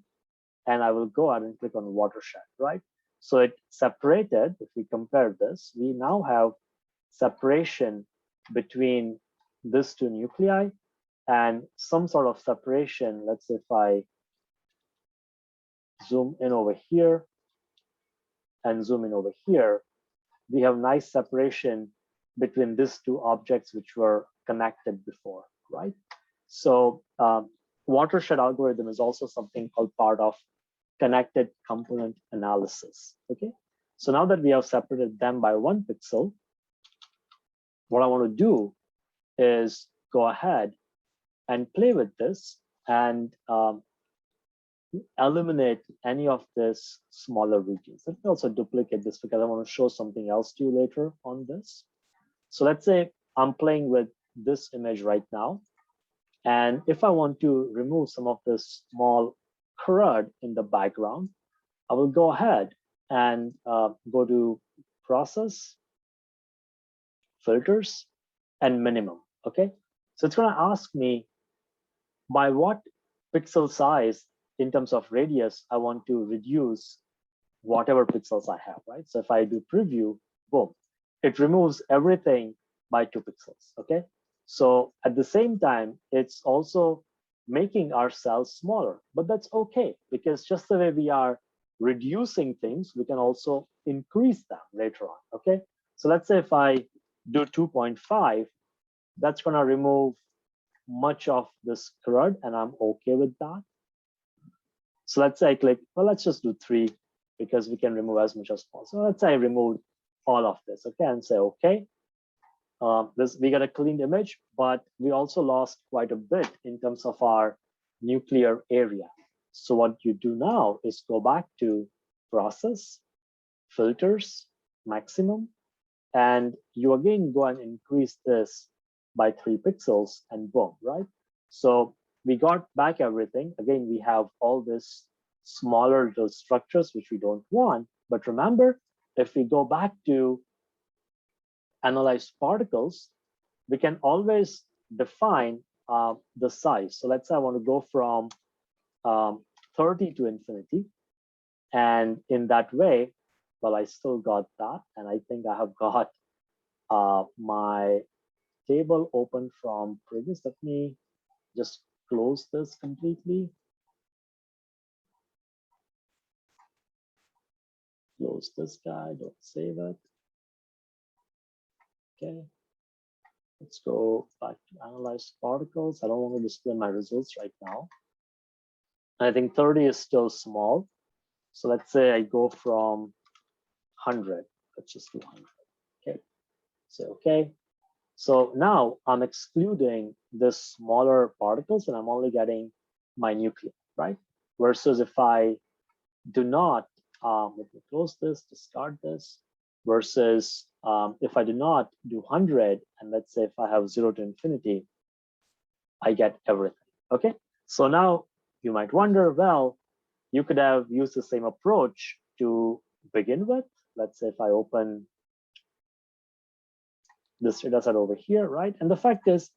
and I will go ahead and click on Watershed, right? So it separated. If we compare this, we now have separation between these two nuclei and some sort of separation. Let's say if I zoom in over here and zoom in over here, we have nice separation between these two objects which were connected before, right? So Watershed algorithm is also something called part of connected component analysis. Okay, so now that we have separated them by 1 pixel, what I want to do is go ahead and play with this and eliminate any of this smaller regions. Let me also duplicate this because I want to show something else to you later on this. So let's say I'm playing with this image right now. And if I want to remove some of this small crud in the background, I will go ahead and go to Process, Filters, and Minimum. Okay, so it's going to ask me by what pixel size in terms of radius I want to reduce whatever pixels I have, right? So if I do preview, boom, it removes everything by 2 pixels. Okay, so at the same time, it's also making our cells smaller, but that's okay, because just the way we are reducing things, we can also increase them later on. Okay, so let's say if I do 2.5, that's going to remove much of this crud, and I'm okay with that. So let's say I click, well, let's just do 3 because we can remove as much as possible. So let's say I removed all of this, okay, and say okay. We got a clean image, but we also lost quite a bit in terms of our nuclear area. So what you do now is go back to Process, Filters, Maximum, and you again go and increase this by 3 pixels, and boom, right? So we got back everything. Again, we have all this smaller little structures which we don't want. But remember, if we go back to Analyze Particles, we can always define the size. So let's say I want to go from 30 to infinity. And in that way, well, I still got that. And I think I have got my table open from previous. Let me just close this completely. Close this guy, don't save it. Okay, let's go back to Analyze Particles. I don't want to display my results right now. I think 30 is still small. So let's say I go from 100. Let's just do 100. Okay, say okay. So now I'm excluding the smaller particles and I'm only getting my nuclei, right? Versus if I do not, let me close this, discard this, versus if I do not do 100, and let's say if I have 0 to infinity, I get everything, okay? So now you might wonder, well, you could have used the same approach to begin with. Let's say if I open this data set over here, right? And the fact is,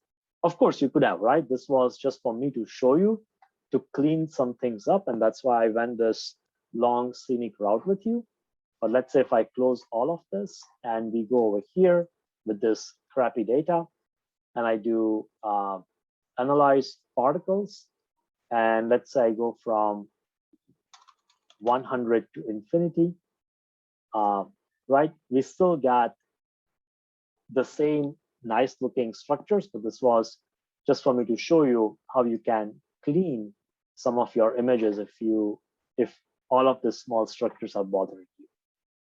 of course, you could have, right? This was just for me to show you, to clean some things up. And that's why I went this long scenic route with you. But let's say if I close all of this and we go over here with this crappy data, and I do Analyze Particles, and let's say I go from 100 to infinity, right? We still got the same nice looking structures, but this was just for me to show you how you can clean some of your images if all of the small structures are bothering you.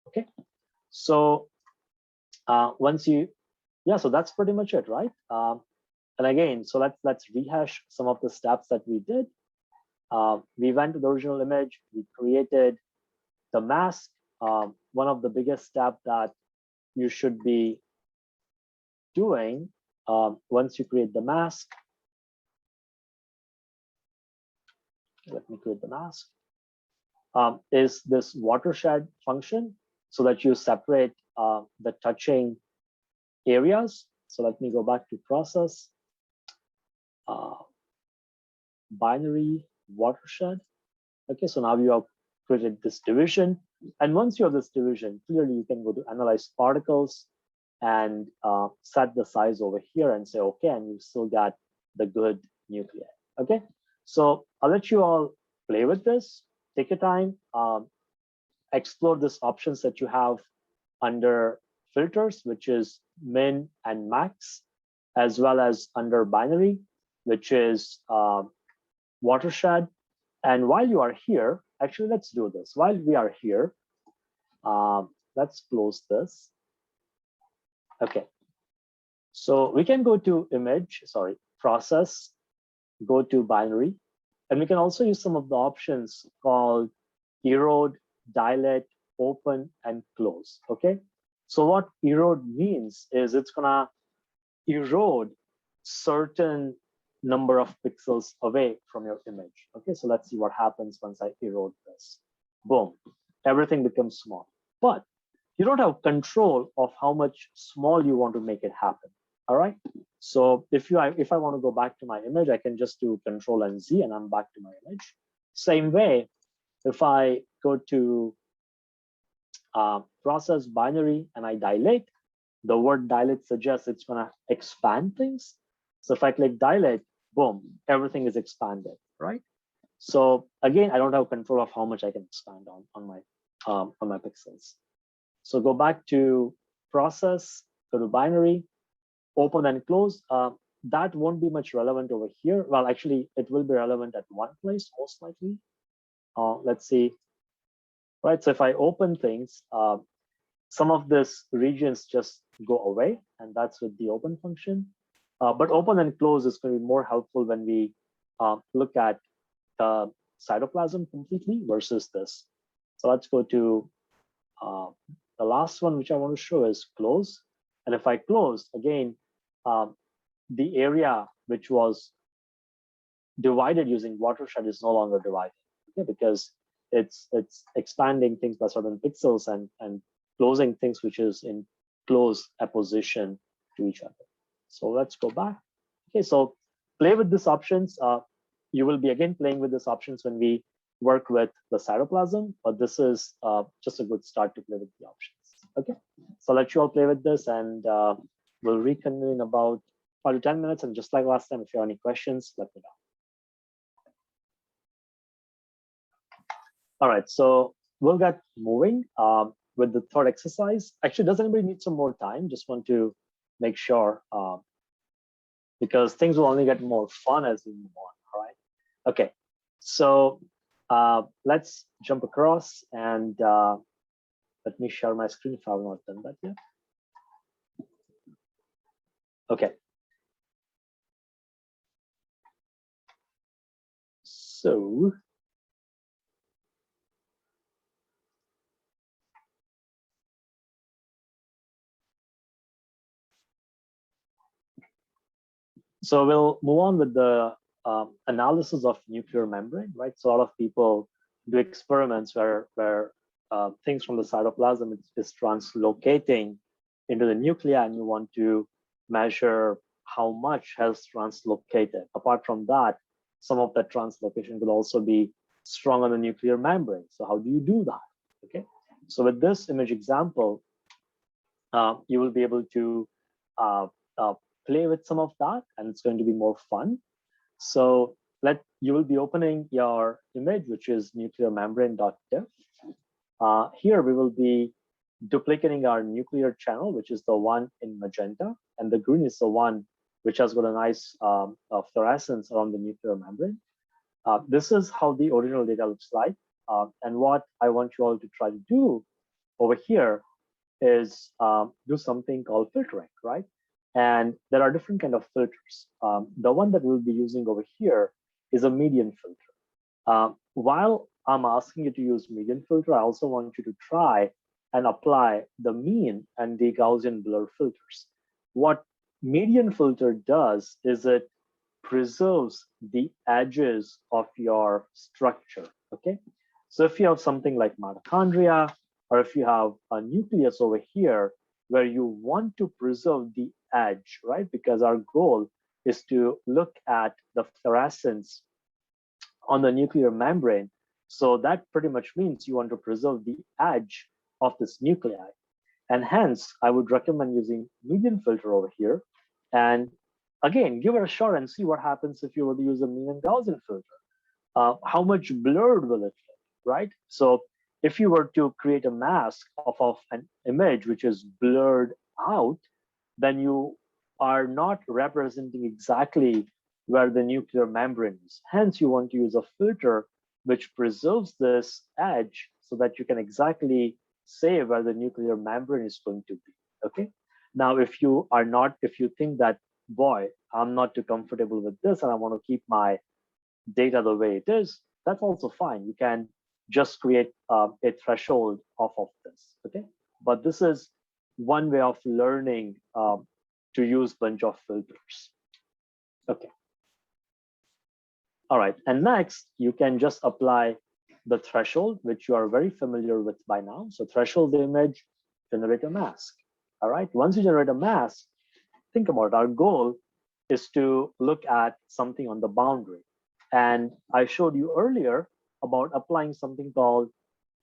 Okay, so so that's pretty much it, right? And again, so let's rehash some of the steps that we did. We went to the original image, we created the mask. One of the biggest steps that you should be doing once you create the mask. Let me create the mask. Is this watershed function so that you separate the touching areas. So let me go back to Process, Binary, Watershed. Okay, so now you have created this division. And once you have this division, clearly you can go to Analyze Particles and set the size over here and say, okay, and you still got the good nuclei. Okay, so I'll let you all play with this. Take your time, explore these options that you have under filters, which is min and max, as well as under binary, which is watershed. And while you are here, actually, let's do this. While we are here, let's close this. Okay, so we can go to process, go to binary, and we can also use some of the options called erode, dilate, open, and close. Okay, so what erode means is it's gonna erode certain number of pixels away from your image. Okay, so let's see what happens once I erode this. Boom, everything becomes small. But you don't have control of how much small you want to make it happen. All right. So if I want to go back to my image, I can just do Control and Z, and I'm back to my image. Same way, if I go to process binary and I dilate, the word dilate suggests it's going to expand things. So if I click dilate, boom, everything is expanded, right? So again, I don't have control of how much I can expand on my pixels. So go back to process, go to binary, open and close. That won't be much relevant over here. Well, actually, it will be relevant at one place, most likely. Let's see. Right, so if I open things, some of these regions just go away, and that's with the open function. But open and close is going to be more helpful when we look at the cytoplasm completely versus this. So let's go to the last one, which I want to show is close. And if I close, again, the area which was divided using Watershed is no longer divided, okay, because it's expanding things by certain pixels and closing things which is in close apposition to each other. So let's go back. Okay, so play with these options. You will be again playing with these options when we work with the cytoplasm, but this is just a good start to play with the options. Okay, so let you all play with this, and we'll reconvene in about 5 to 10 minutes. And just like last time, if you have any questions, let me know. All right, so we'll get moving with the third exercise. Actually, does anybody need some more time? Just want to make sure, because things will only get more fun as we move on. All right. Okay, so let's jump across, and let me share my screen if I have not done that yet. Okay. So we'll move on with the analysis of nuclear membrane, right? So a lot of people do experiments where things from the cytoplasm is translocating into the nuclei, and you want to measure how much has translocated. Apart from that, some of that translocation will also be strong on the nuclear membrane. So how do you do that? Okay, so with this image example, you will be able to play with some of that, and it's going to be more fun. So you will be opening your image, which is nuclear membrane.diff. Here we will be duplicating our nuclear channel, which is the one in magenta, and the green is the one which has got a nice fluorescence around the nuclear membrane. This is how the original data looks like. And what I want you all to try to do over here is do something called filtering, right? And there are different kind of filters. The one that we'll be using over here is a median filter. While I'm asking you to use median filter, I also want you to try and apply the mean and the Gaussian blur filters. What median filter does is it preserves the edges of your structure, okay? So if you have something like mitochondria, or if you have a nucleus over here where you want to preserve the edge, right? Because our goal is to look at the fluorescence on the nuclear membrane. So that pretty much means you want to preserve the edge of this nuclei. And hence, I would recommend using median filter over here. And again, give it a shot and see what happens if you were to use a mean and Gaussian filter. How much blurred will it look, right? So if you were to create a mask of an image which is blurred out, then you are not representing exactly where the nuclear membrane is. Hence, you want to use a filter which preserves this edge so that you can exactly say where the nuclear membrane is going to be, okay? Now, if you think that, boy, I'm not too comfortable with this and I want to keep my data the way it is, that's also fine. You can just create a threshold off of this, okay? But this is one way of learning to use bunch of filters. Okay. All right, and next you can just apply the threshold, which you are very familiar with by now. So threshold the image, generate a mask. All right, once you generate a mask, think about it. Our goal is to look at something on the boundary. And I showed you earlier about applying something called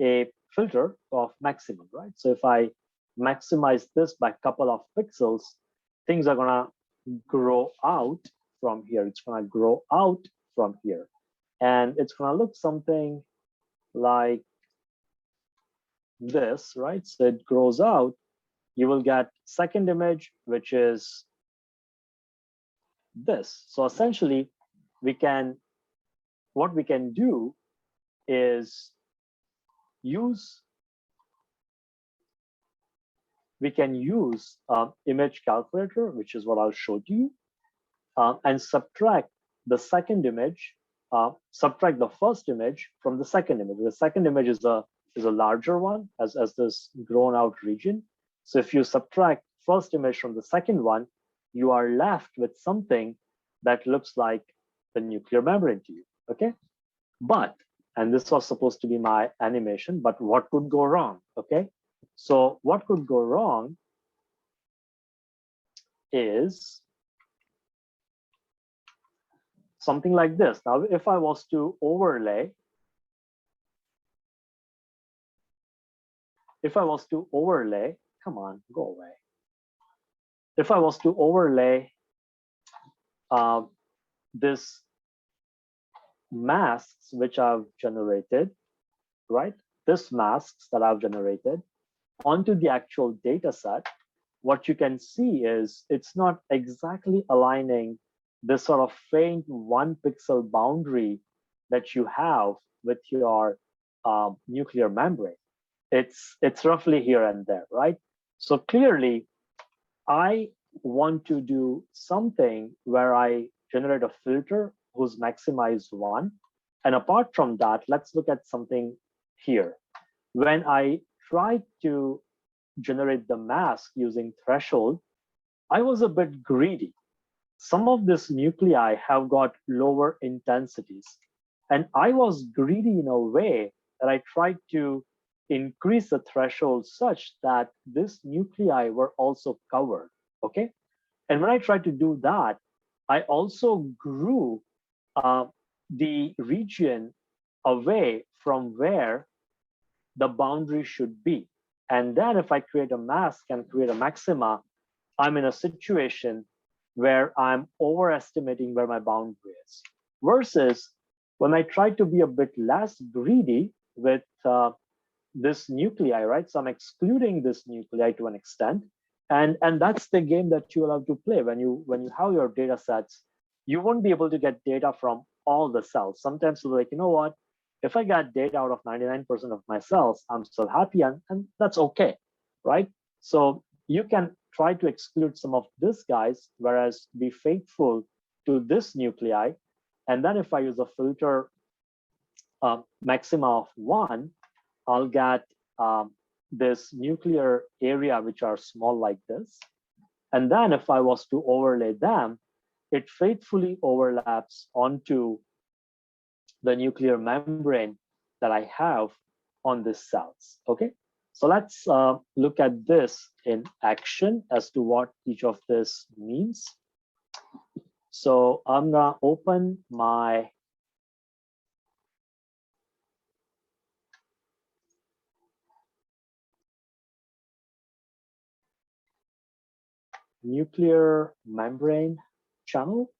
a filter of maximum, right? So if I maximize this by a couple of pixels, things are gonna grow out from here. It's gonna grow out from here. And it's gonna look something like this, right? So it grows out. You will get second image, which is this. So essentially, what we can do is we can use image calculator, which is what I'll show you, and subtract the second image, subtract the first image from the second image. The second image is a larger one as this grown out region. So if you subtract first image from the second one, you are left with something that looks like the nuclear membrane to you, okay? But, and this was supposed to be my animation, but what could go wrong, okay? So what could go wrong is something like this. Now, if I was to overlay, come on, go away. If I was to overlay this masks which I've generated, right? This masks that I've generated onto the actual data set, what you can see is it's not exactly aligning this sort of faint 1 pixel boundary that you have with your nuclear membrane. It's roughly here and there, right? So clearly, I want to do something where I generate a filter whose maxima is 1. And apart from that, let's look at something here. When I tried to generate the mask using threshold, I was a bit greedy. Some of this nuclei have got lower intensities. And I was greedy in a way that I tried to increase the threshold such that this nuclei were also covered, okay? And when I tried to do that, I also grew the region away from where the boundary should be. And then if I create a mask and create a maxima, I'm in a situation where I'm overestimating where my boundary is. Versus when I try to be a bit less greedy with this nuclei, right? So I'm excluding this nuclei to an extent. And that's the game that you will have to play. When you have your data sets, you won't be able to get data from all the cells. Sometimes you're like, you know what? If I got data out of 99% of my cells, I'm still happy, and that's okay, right? So you can try to exclude some of these guys, whereas be faithful to this nuclei. And then if I use a filter maxima of 1, I'll get this nuclear area, which are small like this. And then if I was to overlay them, it faithfully overlaps onto the nuclear membrane that I have on these cells, okay? So let's look at this in action as to what each of this means. So I'm gonna open my nuclear membrane channel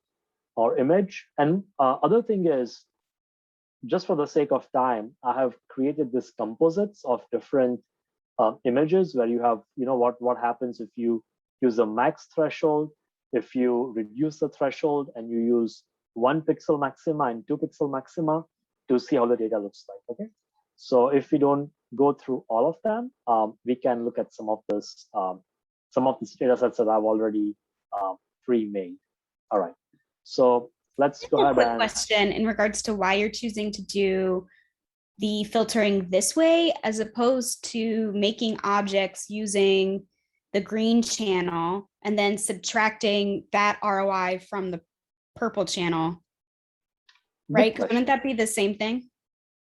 or image. And other thing is, just for the sake of time, I have created this composites of different images where you have, you know, what happens if you use a max threshold, if you reduce the threshold and you use 1 pixel maxima and 2 pixel maxima to see how the data looks like, okay? So if we don't go through all of them, we can look at some of these data sets that I've already pre-made. All right, so let's go ahead. A quick question in regards to why you're choosing to do the filtering this way as opposed to making objects using the green channel and then subtracting that ROI from the purple channel, right? Good question. Wouldn't that be the same thing?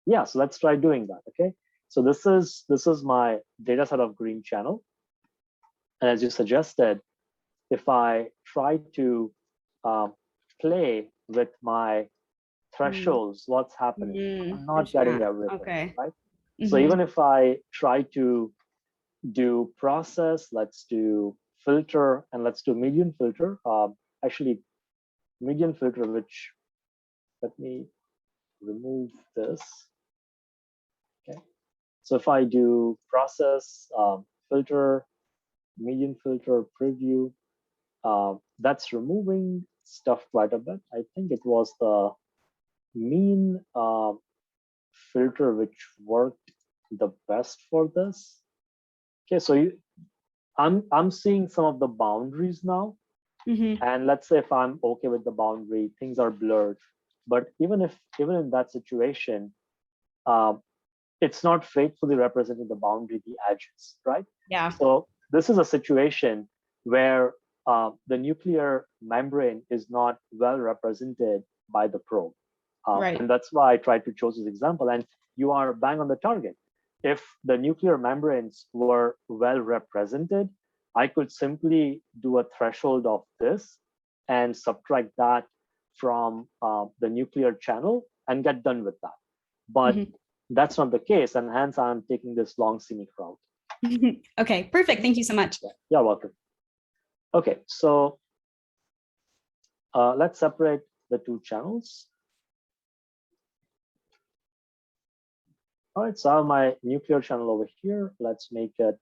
Yeah, so let's try doing that. Okay, so this is my data set of green channel, and as you suggested, if I try to play with my thresholds, what's happening? I'm not getting everything, okay. right? So even if I try to do process, let's do filter, and let's do median filter. Actually, median filter, which, let me remove this. Okay. So if I do process, filter, median filter, preview, that's removing stuff quite a bit. I think it was the mean filter which worked the best for this. Okay, so I'm seeing some of the boundaries now, and let's say if I'm okay with the boundary, things are blurred. But even in that situation, it's not faithfully representing the boundary, the edges, right? Yeah. So this is a situation where the nuclear membrane is not well represented by the probe. Right. And that's why I tried to choose this example. And you are bang on the target. If the nuclear membranes were well represented, I could simply do a threshold of this and subtract that from the nuclear channel and get done with that. But that's not the case, and hence I'm taking this long scenic route. Okay, perfect. Thank you so much. You're welcome. Okay, so let's separate the two channels. All right, so I have my nuclear channel over here. Let's make it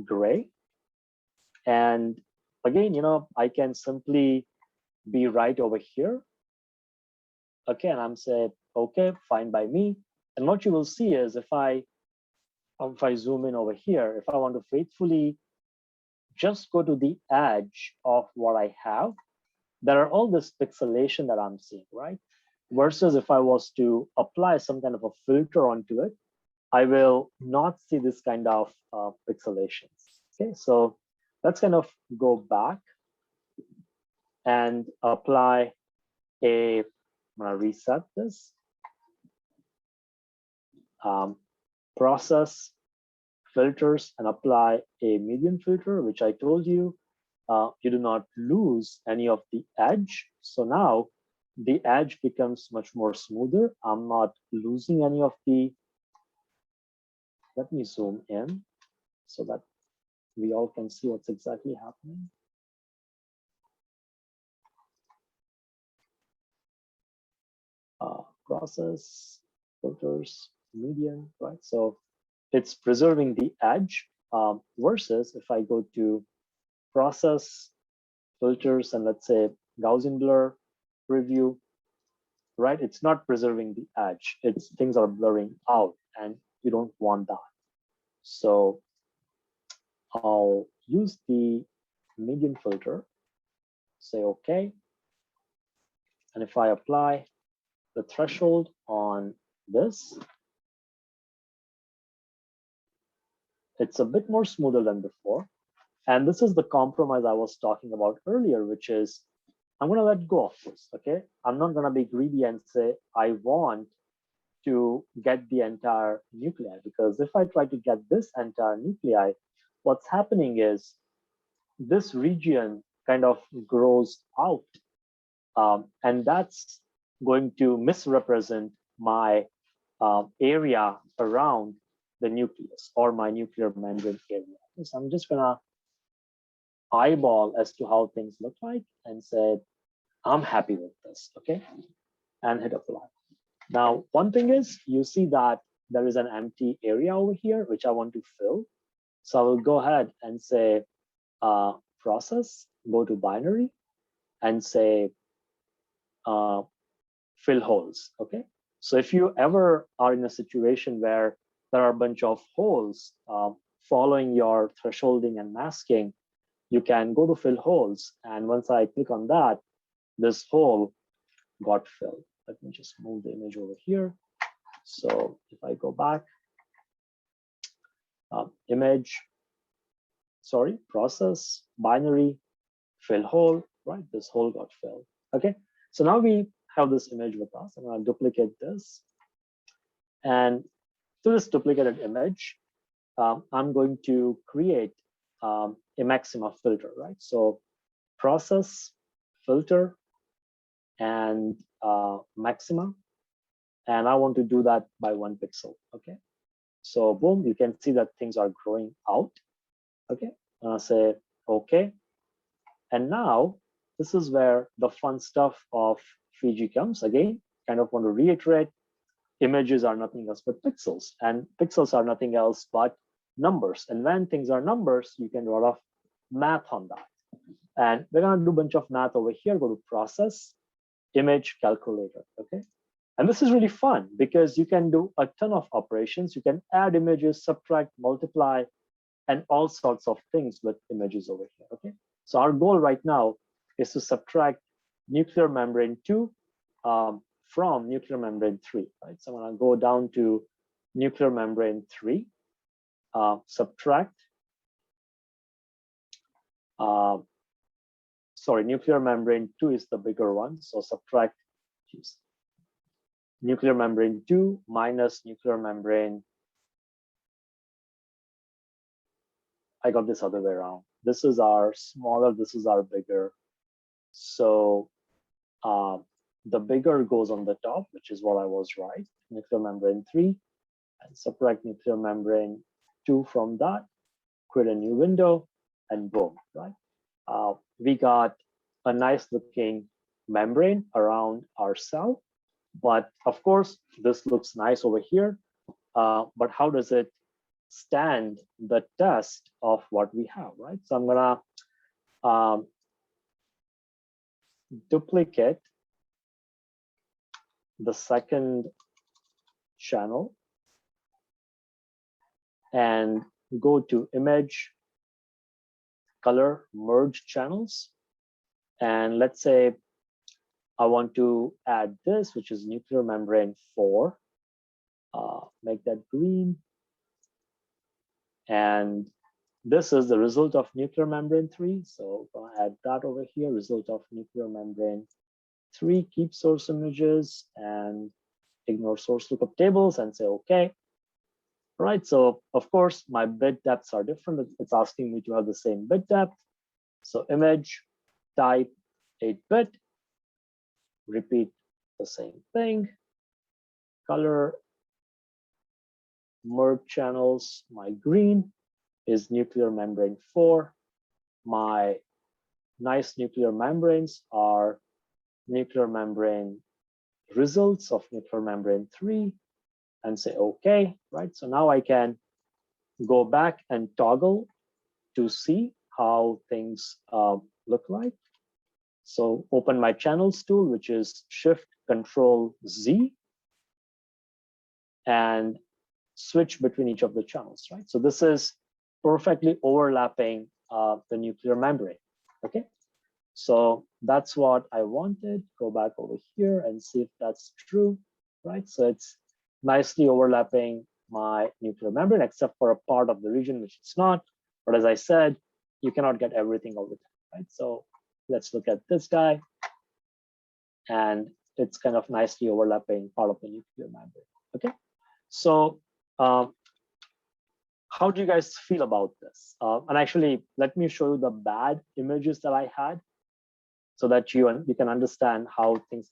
gray. And again, I can simply be right over here. Okay, and I'm saying, okay, fine by me. And what you will see is if I zoom in over here, if I want to faithfully just go to the edge of what I have, there are all this pixelation that I'm seeing, right? Versus if I was to apply some kind of a filter onto it, I will not see this kind of pixelations. Okay, so let's kind of go back and apply I'm gonna reset this. Process filters and apply a median filter, which I told you, you do not lose any of the edge. So now the edge becomes much more smoother. I'm not losing any of the, let me zoom in so that we all can see what's exactly happening. Process, filters, median, right? So it's preserving the edge versus if I go to process, filters, and let's say Gaussian blur, preview, right? It's not preserving the edge. Things are blurring out and you don't want that. So I'll use the median filter, say okay. And if I apply the threshold on this, it's a bit more smoother than before. And this is the compromise I was talking about earlier, which is I'm going to let go of this. Okay, I'm not going to be greedy and say I want to get the entire nuclei, because if I try to get this entire nuclei, what's happening is this region kind of grows out, and that's going to misrepresent my area around the nucleus or my nuclear membrane area. So I'm just gonna eyeball as to how things look like and say, I'm happy with this, okay? And hit apply. Now, one thing is you see that there is an empty area over here, which I want to fill. So I will go ahead and say process, go to binary and say fill holes, okay? So if you ever are in a situation where there are a bunch of holes following your thresholding and masking, you can go to fill holes. And once I click on that, this hole got filled. Let me just move the image over here. So if I go back, process, binary, fill hole, right? This hole got filled. Okay, so now we have this image with us. I'm going to duplicate this. And to this duplicated image, I'm going to create a Maxima filter, right? So process, filter, and Maxima. And I want to do that by 1 pixel, okay? So boom, you can see that things are growing out, okay? And I'll say, okay. And now this is where the fun stuff of Fiji comes. Again, kind of want to reiterate, images are nothing else but pixels, and pixels are nothing else but numbers. And when things are numbers, you can do a lot of math on that. And we're going to do a bunch of math over here. Go to process, image calculator, okay? And this is really fun because you can do a ton of operations. You can add images, subtract, multiply, and all sorts of things with images over here, okay? So our goal right now is to subtract nuclear membrane 2 from nuclear membrane 3, right? So I'm going to go down to nuclear membrane 3, subtract, sorry, nuclear membrane 2 is the bigger one. So subtract, geez, nuclear membrane 2 minus nuclear membrane. I got this other way around. This is our smaller, this is our bigger. So the bigger goes on the top, which is what I was right, nuclear membrane 3, and subtract nuclear membrane 2 from that, create a new window, and boom, right? We got a nice looking membrane around our cell, but of course, this looks nice over here, but how does it stand the test of what we have, right? So I'm gonna duplicate the second channel and go to image, color, merge channels. And let's say I want to add this, which is nuclear membrane 4, make that green. And this is the result of nuclear membrane 3. So I'm gonna add that over here, result of nuclear membrane 3, keep source images and ignore source lookup tables and say, okay. All right, so of course my bit depths are different. It's asking me to have the same bit depth. So image, type 8-bit, repeat the same thing. Color, merge channels, my green is nuclear membrane 4. My nice nuclear membranes are nuclear membrane results of nuclear membrane 3 and say okay, right? So now I can go back and toggle to see how things look like. So open my channels tool, which is Shift Control Z, and switch between each of the channels, right? So this is perfectly overlapping the nuclear membrane, okay? So that's what I wanted. Go back over here and see if that's true, right? So it's nicely overlapping my nuclear membrane, except for a part of the region which it's not. But as I said, you cannot get everything all the time, right? So let's look at this guy. And it's kind of nicely overlapping part of the nuclear membrane, okay? So how do you guys feel about this? And actually, let me show you the bad images that I had, so that you can understand how things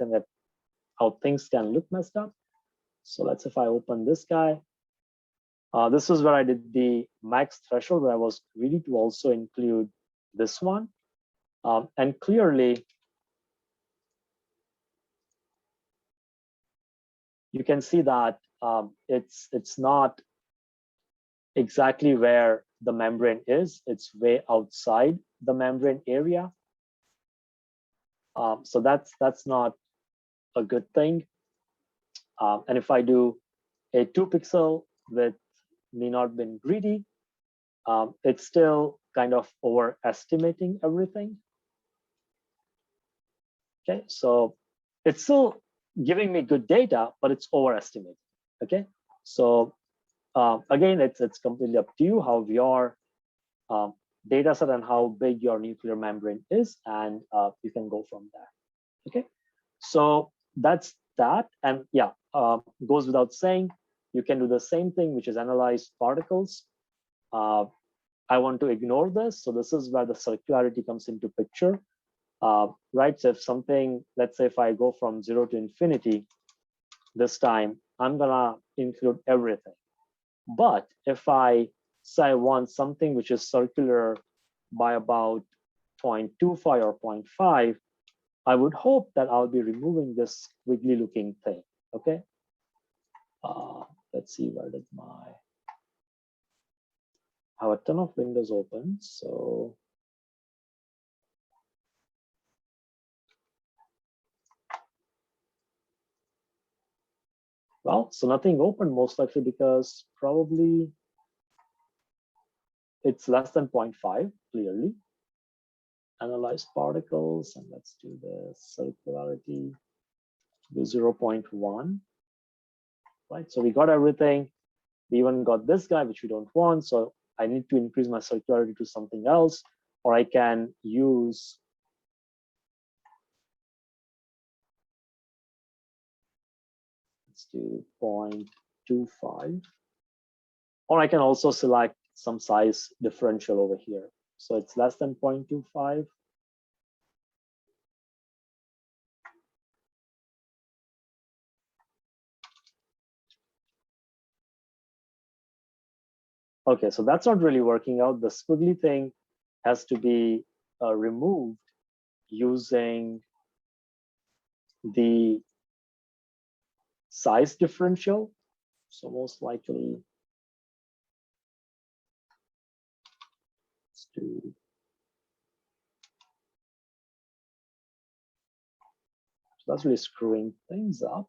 can look messed up. So let's, if I open this guy, this is where I did the max threshold, where I was greedy to also include this one, and clearly you can see that it's not exactly where the membrane is. It's way outside the membrane area. So that's not a good thing. And if I do a 2-pixel with me not being greedy, it's still kind of overestimating everything. Okay, so it's still giving me good data, but it's overestimating. Okay, so again, it's completely up to you how your data set and how big your nuclear membrane is, and you can go from there. Okay, so that's that. And yeah, goes without saying, you can do the same thing, which is analyze particles. I want to ignore this. So this is where the circularity comes into picture. Right, so if something, let's say if I go from 0 to infinity, this time I'm gonna include everything. But if I say I want something which is circular by about 0.25 or 0.5, I would hope that I'll be removing this wiggly looking thing. Okay, let's see, where did my, I have a ton of windows open, so well, so nothing open, most likely because probably it's less than 0.5, clearly. Analyze particles, and let's do the circularity, do 0.1, right? So we got everything. We even got this guy, which we don't want. So I need to increase my circularity to something else, or I can use, let's do 0.25, or I can also select some size differential over here. So it's less than 0.25. Okay, so that's not really working out. The squiggly thing has to be removed using the size differential. So most likely, let's do, so that's really screwing things up.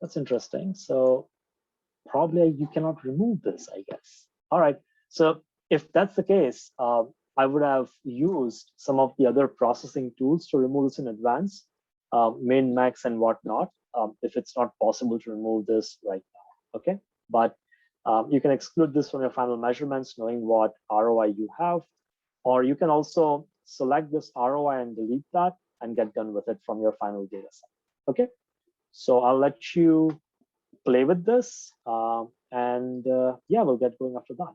That's interesting. So probably you cannot remove this, I guess. All right, so if that's the case, I would have used some of the other processing tools to remove this in advance, min, max, and whatnot, if it's not possible to remove this right now, okay? But you can exclude this from your final measurements, knowing what ROI you have, or you can also select this ROI and delete that and get done with it from your final data set, okay? So I'll let you play with this, and yeah, we'll get going after that.